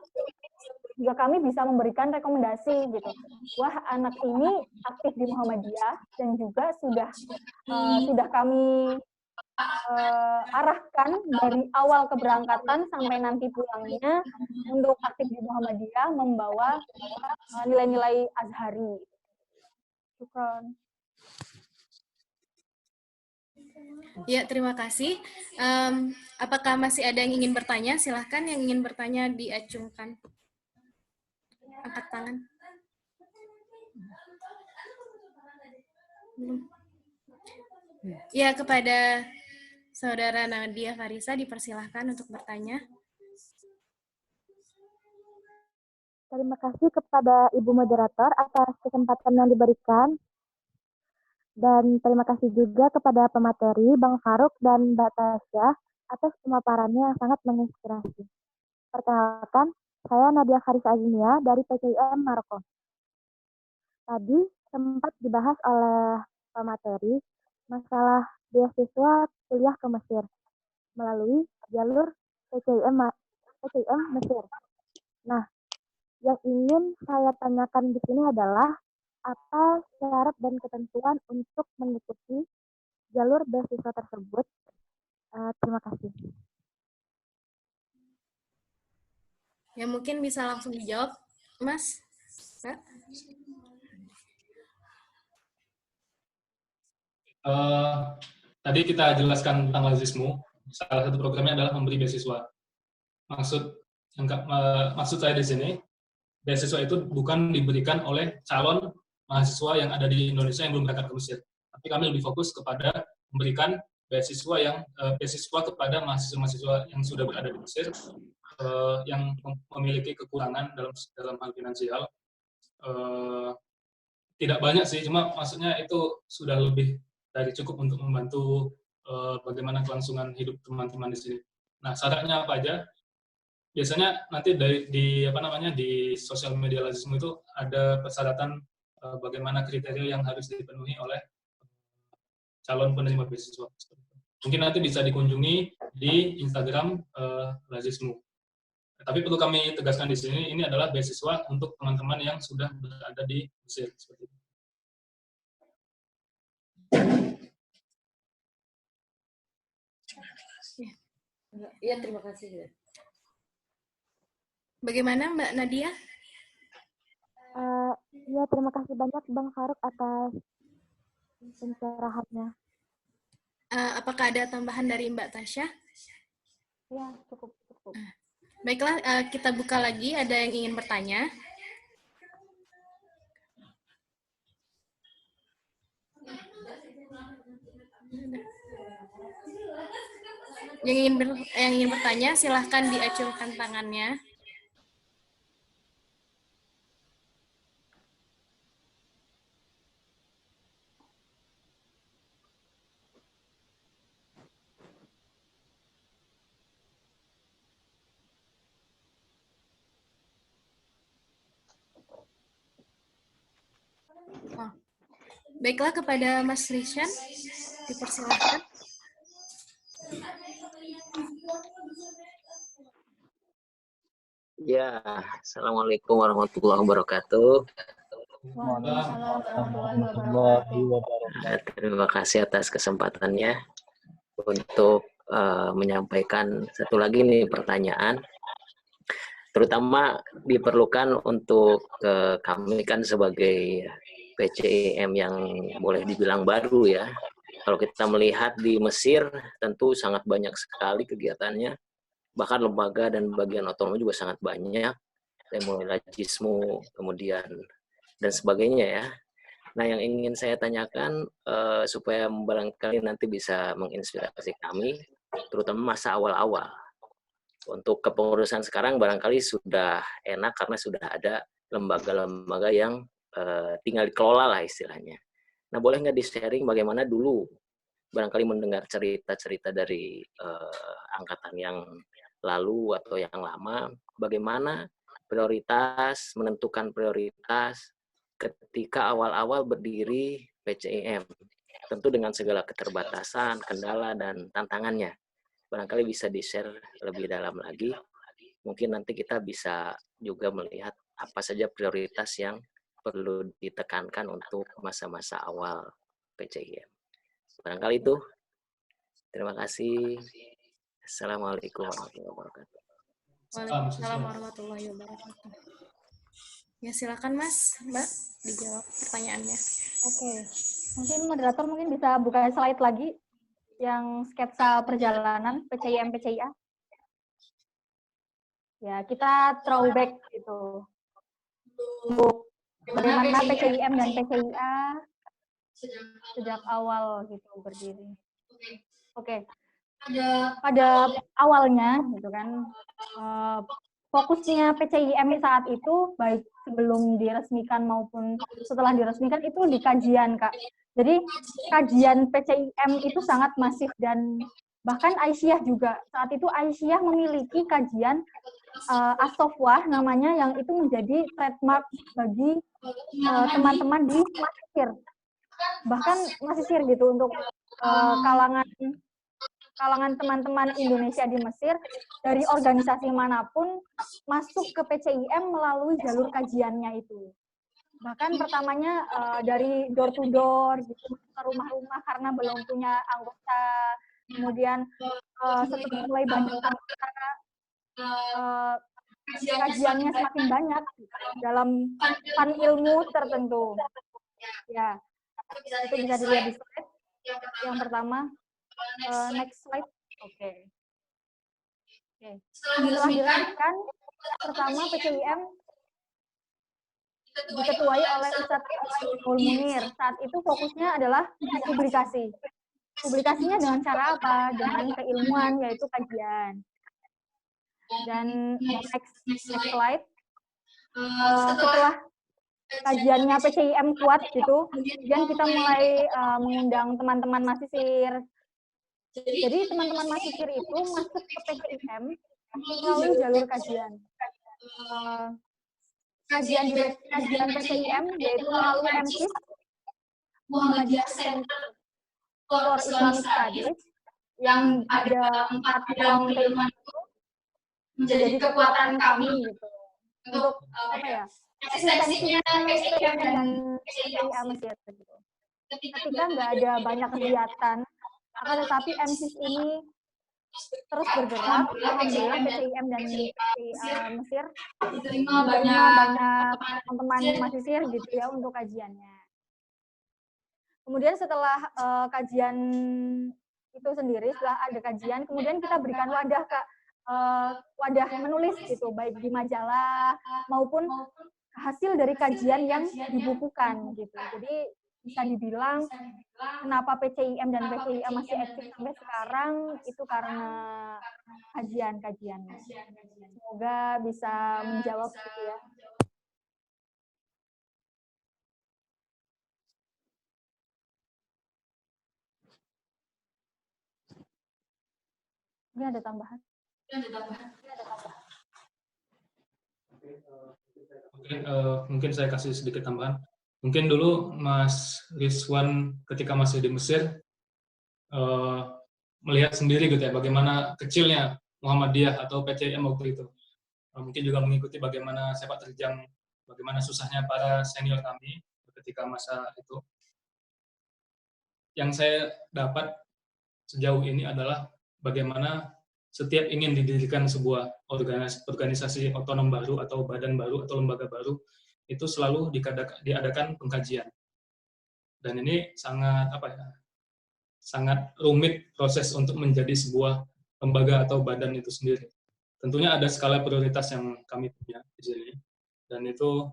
juga kami bisa memberikan rekomendasi gitu. Wah, anak ini aktif di Muhammadiyah dan juga sudah kami arahkan dari awal keberangkatan sampai nanti pulangnya untuk aktif di Muhammadiyah membawa nilai-nilai Azhari. Syukron. Ya, terima kasih. Apakah masih ada yang ingin bertanya? Silahkan yang ingin bertanya diacungkan. Angkat tangan. Belum. Ya, kepada Saudara Nadia Farisa dipersilahkan untuk bertanya. Terima kasih kepada Ibu Moderator atas kesempatan yang diberikan. Dan terima kasih juga kepada pemateri Bang Faruk dan Mbak Tasya atas pemaparannya yang sangat menginspirasi. Perkenalkan, saya Nadia Farisa Azimia dari PCIM Maroko. Tadi sempat dibahas oleh pemateri masalah beasiswa kuliah ke Mesir melalui jalur PCIM Mesir. Nah, yang ingin saya tanyakan di sini adalah apa syarat dan ketentuan untuk mengikuti jalur beasiswa tersebut? Terima kasih. Ya, mungkin bisa langsung dijawab, Mas. Tadi kita jelaskan tentang lazismu. Salah satu programnya adalah memberi beasiswa. Maksud saya di sini, beasiswa itu bukan diberikan oleh calon mahasiswa yang ada di Indonesia yang belum berangkat ke Mesir. Tapi kami lebih fokus kepada memberikan beasiswa kepada mahasiswa-mahasiswa yang sudah berada di Mesir, yang memiliki kekurangan dalam hal finansial. Tidak banyak sih, cuma maksudnya itu sudah lebih dari cukup untuk membantu bagaimana kelangsungan hidup teman-teman di sini. Nah, syaratnya apa aja? Biasanya nanti di sosial media lazismu itu ada persyaratan bagaimana kriteria yang harus dipenuhi oleh calon penerima beasiswa. Mungkin nanti bisa dikunjungi di Instagram lazismu. Tapi perlu kami tegaskan di sini, ini adalah beasiswa untuk teman-teman yang sudah berada di Mesir. Seperti itu. Iya, terima kasih. Bagaimana Mbak Nadia? Ya, terima kasih banyak Bang Faruk atas pencerahannya. Apakah ada tambahan dari Mbak Tasya? Ya, cukup. Baiklah, kita buka lagi. Ada yang ingin bertanya? Yang ingin bertanya, silahkan diacungkan tangannya. Baiklah, kepada Mas Rishan, dipersilahkan. Ya, Assalamualaikum warahmatullahi wabarakatuh. Waalaikumsalam warahmatullahi wabarakatuh. Terima kasih atas kesempatannya untuk menyampaikan satu lagi nih pertanyaan. Terutama diperlukan untuk kami kan sebagai PCIM yang boleh dibilang baru ya. Kalau kita melihat di Mesir tentu sangat banyak sekali kegiatannya. Bahkan lembaga dan bagian otonomi juga sangat banyak. Mulai lajismu, kemudian dan sebagainya ya. Nah, yang ingin saya tanyakan supaya barangkali nanti bisa menginspirasi kami, terutama masa awal-awal. Untuk kepengurusan sekarang barangkali sudah enak karena sudah ada lembaga-lembaga yang tinggal dikelola lah istilahnya. Nah, boleh nggak di-sharing bagaimana dulu barangkali mendengar cerita-cerita dari angkatan yang lalu atau yang lama, bagaimana prioritas, menentukan prioritas ketika awal-awal berdiri PCIM, tentu dengan segala keterbatasan, kendala, dan tantangannya. Barangkali bisa di-share lebih dalam lagi. Mungkin nanti kita bisa juga melihat apa saja prioritas yang perlu ditekankan untuk masa-masa awal PCIM. Barangkali itu. Terima kasih. Assalamualaikum warahmatullahi wabarakatuh. Waalaikumsalam warahmatullahi wabarakatuh. Ya, silakan Mas, Mbak, dijawab pertanyaannya. Oke, mungkin moderator mungkin bisa buka slide lagi yang sketsa perjalanan PCIM PCIA. Ya, kita throwback gitu. Untuk bagaimana PCIM dan PCIA sejak awal gitu berdiri. Oke. Pada awalnya gitu kan fokusnya PCIM saat itu baik sebelum diresmikan maupun setelah diresmikan itu di kajian, Kak. Jadi kajian PCIM itu sangat masif dan bahkan Aisyah juga saat itu Aisyah memiliki kajian As-Sofwah namanya yang itu menjadi trademark bagi teman-teman di Mesir. Bahkan Mesir gitu untuk kalangan teman-teman Indonesia di Mesir dari organisasi manapun masuk ke PCIM melalui jalur kajiannya itu. Bahkan pertamanya dari door to door gitu ke rumah-rumah karena belum punya anggota. Kemudian setelah mulai banyak anggota, kajiannya semakin banyak dalam pan ilmu tertentu. Ya, itu bisa dilihat di slide yang pertama. Next slide. Oke. Setelah diresmikan, pertama PCIM diketuai oleh Ustadz Abdul Munir. Saat itu fokusnya adalah publikasi. Publikasinya dengan cara apa? Dengan keilmuan, yaitu kajian. Dan next slide. Setelah kajiannya PCIM kuat gitu, kemudian kita mulai mengundang teman-teman mahasiswa. Jadi teman-teman mahasiswa itu masuk ke PCIM melalui jalur kajian. Kajian PCIM yaitu melalui MSIS, Muhammadiyah Center for Islamic Studies, yang ada 4 ruang keilmuan itu menjadi kekuatan kami gitu. Untuk apa ya? Eksistensinya PCIM dan PCIA Mesir gitu. Ketika nggak ada banyak kegiatan, akan tetapi MSIS ini terus bergerak, alhamdulillah PCIM dan PCIA Mesir diterima banyak teman-teman mahasiswa gitu ya untuk kajiannya. Kemudian setelah kajian itu sendiri, setelah ada kajian, kemudian kita berikan wadah wadah menulis gitu, baik di majalah maupun hasil dari kajian yang dibukukan gitu. Jadi bisa dibilang kenapa PCIM dan PCIA masih eksis sampai sekarang itu karena kajian-kajiannya. Semoga bisa menjawab gitu ya. Ini ada tambahan. Mungkin saya kasih sedikit tambahan. Mungkin dulu Mas Rizwan ketika masih di Mesir melihat sendiri gitu ya bagaimana kecilnya Muhammadiyah atau PCIM waktu itu. Mungkin juga mengikuti bagaimana sepak terjang, bagaimana susahnya para senior kami ketika masa itu. Yang saya dapat sejauh ini adalah bagaimana setiap ingin didirikan sebuah organisasi otonom baru atau badan baru atau lembaga baru, itu selalu diadakan pengkajian. Dan ini sangat sangat rumit proses untuk menjadi sebuah lembaga atau badan itu sendiri. Tentunya ada skala prioritas yang kami punya di sini, dan itu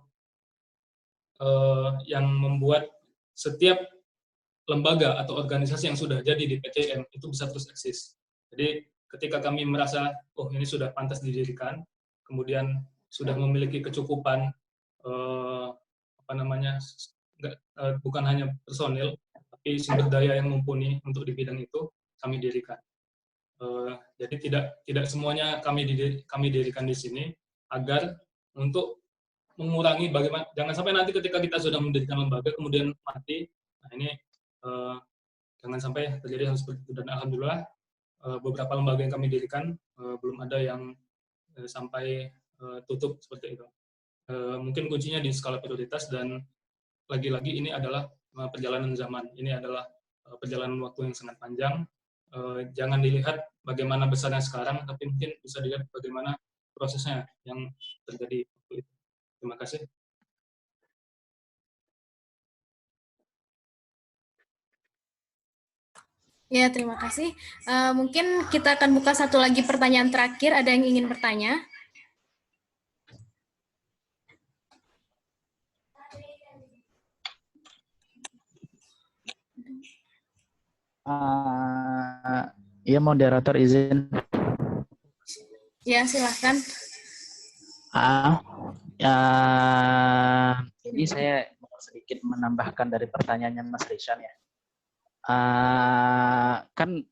yang membuat setiap lembaga atau organisasi yang sudah jadi di PCIM itu bisa terus eksis. Jadi ketika kami merasa, oh ini sudah pantas didirikan, kemudian sudah memiliki kecukupan bukan hanya personil, tapi sumber daya yang mumpuni untuk di bidang itu, kami dirikan. Jadi tidak semuanya kami dirikan di sini agar untuk mengurangi bagaimana, jangan sampai nanti ketika kita sudah mendirikan lembaga kemudian mati. Nah ini jangan sampai terjadi hal seperti itu. Dan alhamdulillah beberapa lembaga yang kami dirikan belum ada yang sampai tutup seperti itu. Mungkin kuncinya di skala prioritas, dan lagi-lagi ini adalah perjalanan zaman. Ini adalah perjalanan waktu yang sangat panjang. Jangan dilihat bagaimana besarnya sekarang, tapi mungkin bisa dilihat bagaimana prosesnya yang terjadi waktu itu. Terima kasih. Ya, terima kasih. Mungkin kita akan buka satu lagi pertanyaan terakhir. Ada yang ingin bertanya? Iya, moderator izin. Ya, silahkan. Ini saya mau sedikit menambahkan dari pertanyaannya Mas Rishan ya. Kan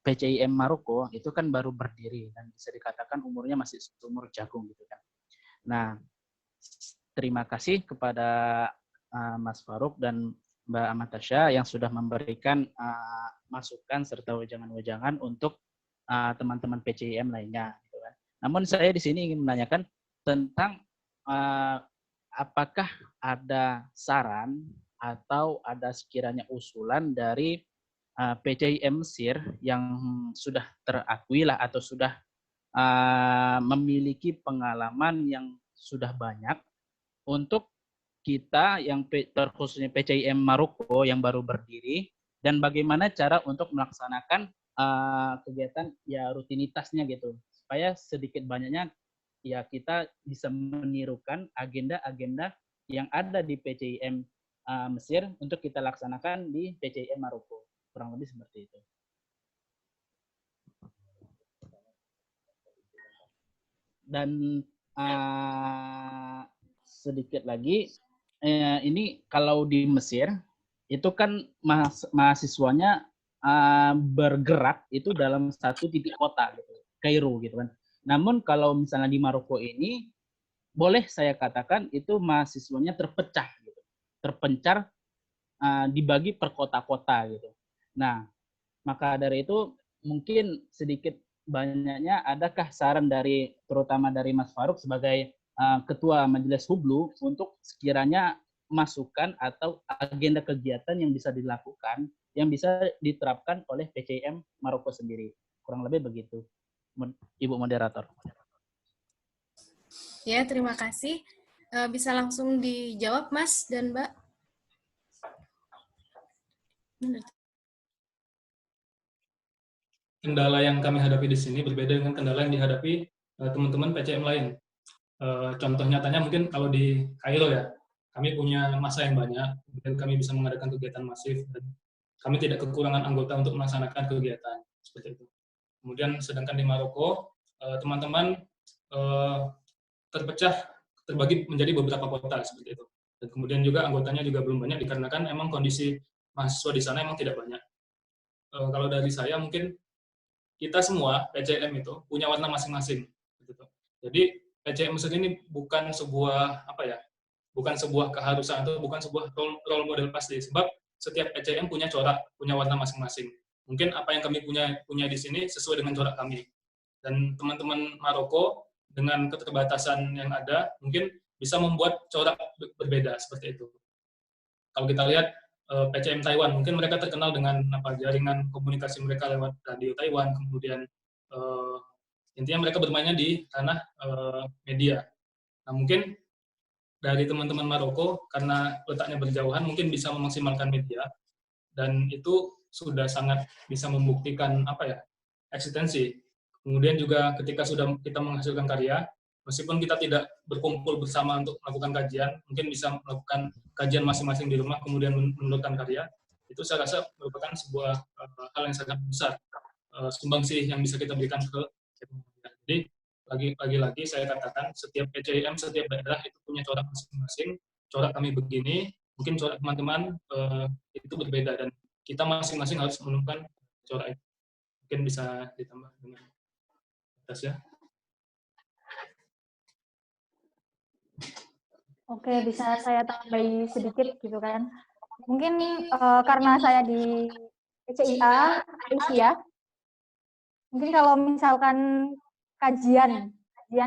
PCIM Maroko itu kan baru berdiri dan bisa dikatakan umurnya masih seumur jagung gitu kan. Nah, terima kasih kepada Mas Faruk dan Mbak Amatasya yang sudah memberikan masukan serta wejangan-wejangan untuk teman-teman PCIM lainnya. Gitu kan. Namun saya di sini ingin menanyakan tentang apakah ada saran atau ada sekiranya usulan dari PCIM Mesir yang sudah terakui lah atau sudah memiliki pengalaman yang sudah banyak untuk kita yang terkhususnya PCIM Maroko yang baru berdiri, dan bagaimana cara untuk melaksanakan kegiatan ya rutinitasnya gitu, supaya sedikit banyaknya ya kita bisa menirukan agenda-agenda yang ada di PCIM Mesir untuk kita laksanakan di PCIM Maroko. Kurang lebih seperti itu. Dan sedikit lagi, ini kalau di Mesir itu kan mahasiswanya bergerak itu dalam satu titik kota gitu, Kairo gitu kan. Namun kalau misalnya di Maroko ini boleh saya katakan itu mahasiswanya terpecah gitu, terpencar dibagi per kota-kota gitu. Nah, maka dari itu mungkin sedikit banyaknya adakah saran dari terutama dari Mas Faruk sebagai Ketua Majelis Hublu untuk sekiranya masukan atau agenda kegiatan yang bisa dilakukan, yang bisa diterapkan oleh PCIM Maroko sendiri. Kurang lebih begitu, Ibu Moderator. Ya, terima kasih. Bisa langsung dijawab, Mas dan Mbak. Kendala yang kami hadapi di sini berbeda dengan kendala yang dihadapi teman-teman PCM lain. Contoh nyatanya mungkin kalau di Kairo ya, kami punya masa yang banyak, dan kami bisa mengadakan kegiatan masif, dan kami tidak kekurangan anggota untuk melaksanakan kegiatan seperti itu. Kemudian sedangkan di Maroko, teman-teman terbagi menjadi beberapa kota seperti itu. Dan kemudian juga anggotanya juga belum banyak dikarenakan emang kondisi mahasiswa di sana emang tidak banyak. Kalau dari saya mungkin kita semua PCM itu punya warna masing-masing. Jadi PCM Mesir ini bukan sebuah bukan sebuah keharusan atau bukan sebuah role model pasti, sebab setiap PCM punya corak, punya warna masing-masing. Mungkin apa yang kami punya di sini sesuai dengan corak kami. Dan teman-teman Maroko dengan keterbatasan yang ada mungkin bisa membuat corak berbeda seperti itu. Kalau kita lihat PCM Taiwan, mungkin mereka terkenal dengan jaringan komunikasi mereka lewat radio Taiwan, kemudian intinya mereka bermainnya di tanah media. Nah, mungkin dari teman-teman Maroko, karena letaknya berjauhan, mungkin bisa memaksimalkan media, dan itu sudah sangat bisa membuktikan eksistensi. Kemudian juga ketika sudah kita menghasilkan karya, meskipun kita tidak berkumpul bersama untuk melakukan kajian, mungkin bisa melakukan kajian masing-masing di rumah, kemudian menurunkan karya, itu saya rasa merupakan sebuah hal yang sangat besar, sumbangsih yang bisa kita berikan ke masyarakat. Jadi, lagi-lagi saya katakan, setiap PCIM, setiap daerah itu punya corak masing-masing, corak kami begini, mungkin corak teman-teman itu berbeda, dan kita masing-masing harus menemukan corak itu. Mungkin bisa ditambah dengan atas ya. Oke, bisa saya tambahi sedikit gitu kan. Mungkin karena saya di PCIA, Aisyah, mungkin kalau misalkan kajian ya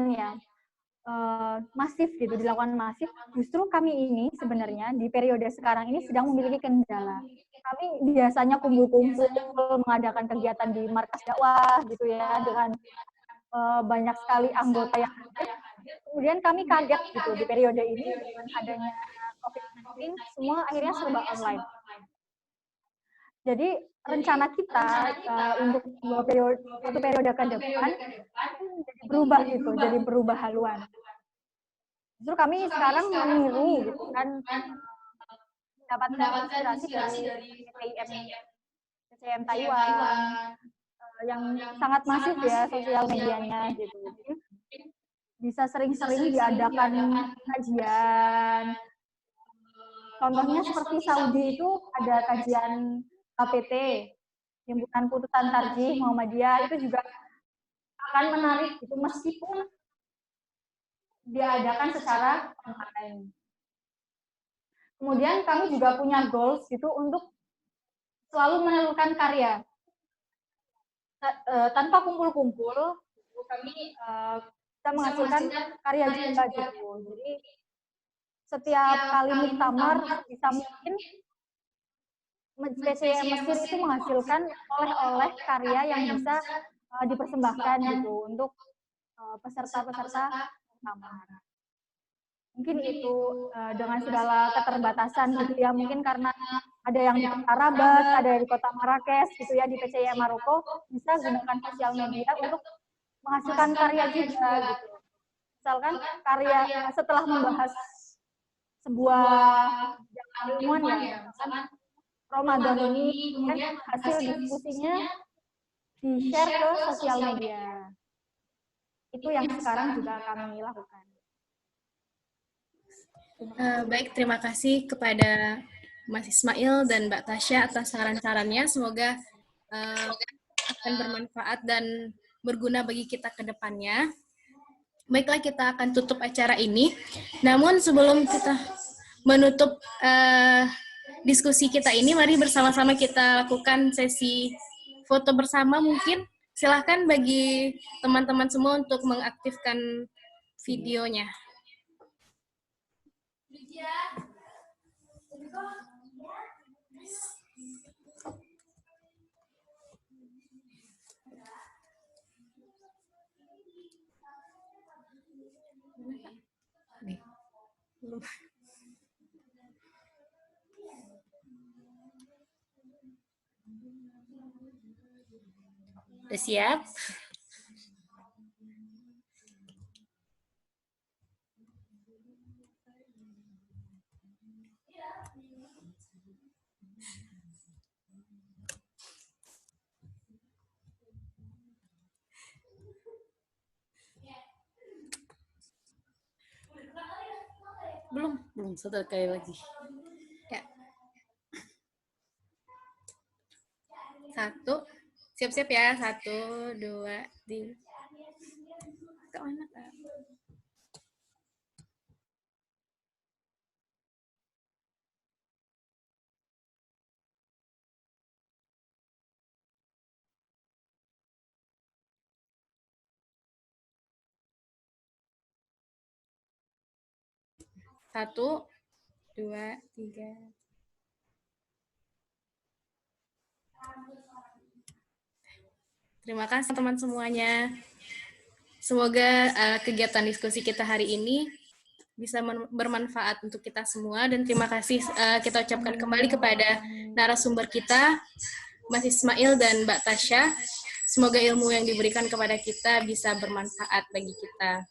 masif gitu, dilakukan masif, justru kami ini sebenarnya di periode sekarang ini sedang memiliki kendala. Kami biasanya kumpul-kumpul mengadakan kegiatan di markas dakwah gitu ya, dengan banyak sekali anggota yang hadir. Kemudian kami kaget gitu di periode ini dengan adanya COVID-19, semua akhirnya serba online. Jadi rencana kita untuk satu periode ke depan jadi berubah gitu, jadi berubah haluan. Justru kami sekarang meniru gitu kan, mendapatkan inspirasi dari PCIM Taiwan yang sangat masif ya sosial medianya gitu. Bisa sering-sering diadakan kajian. Contohnya seperti Saudi itu ada kajian KPT, Himpunan Putusan Tarjih Muhammadiyah, itu juga akan menarik gitu meskipun diadakan secara online. Kemudian kami juga punya goals gitu untuk selalu menelurkan karya. Tanpa kumpul-kumpul, kami bisa menghasilkan karya juga gitu. Jadi setiap kali muktamar bisa mungkin PCIM Mesir itu menghasilkan oleh-oleh karya yang bisa dipersembahkan gitu untuk peserta-peserta muktamar. Mungkin itu dengan segala keterbatasan gitu ya, mungkin karena ada yang di kota Rabat, ada yang di kota Marrakesh gitu ya, di PCIM Maroko, bisa gunakan sosial media untuk menghasilkan karya juga gitu. Misalkan karya setelah membahas sebuah ilmuwan ya, misalkan Ramadan ini, kemudian hasil diskusinya di-share ke sosial media. Itu yang sekarang juga kami lakukan. Baik, terima kasih kepada Mas Ismail dan Mbak Tasya atas saran-sarannya. Semoga akan bermanfaat dan berguna bagi kita ke depannya. Baiklah, kita akan tutup acara ini. Namun sebelum kita menutup diskusi kita ini, mari bersama-sama kita lakukan sesi foto bersama mungkin. Silahkan bagi teman-teman semua untuk mengaktifkan videonya. Udah siap? Belum satu kali lagi. Ya. 1, siap-siap ya. 1, 2, 3. Kemana, Kak? 1, 2, 3. Terima kasih teman semuanya. Semoga kegiatan diskusi kita hari ini bisa bermanfaat untuk kita semua, dan terima kasih kita ucapkan kembali kepada narasumber kita, Mas Ismail dan Mbak Tasya. Semoga ilmu yang diberikan kepada kita bisa bermanfaat bagi kita.